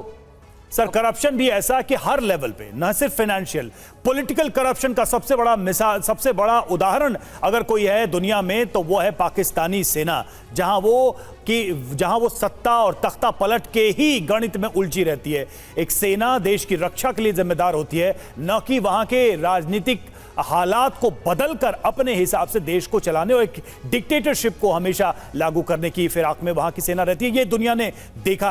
सर, करप्शन भी ऐसा कि हर लेवल पे, न सिर्फ फाइनेंशियल, पॉलिटिकल करप्शन का सबसे बड़ा मिसाल, सबसे बड़ा उदाहरण अगर कोई है दुनिया में तो वो है पाकिस्तानी सेना, जहां वो सत्ता और तख्ता पलट के ही गणित में उलझी रहती है। एक सेना देश की रक्षा के लिए जिम्मेदार होती है, न कि वहां के राजनीतिक हालात को बदलकर अपने हिसाब से देश को चलाने और एक डिक्टेटरशिप को हमेशा लागू करने की फिराक में वहां की सेना रहती है। ये दुनिया ने देखा है।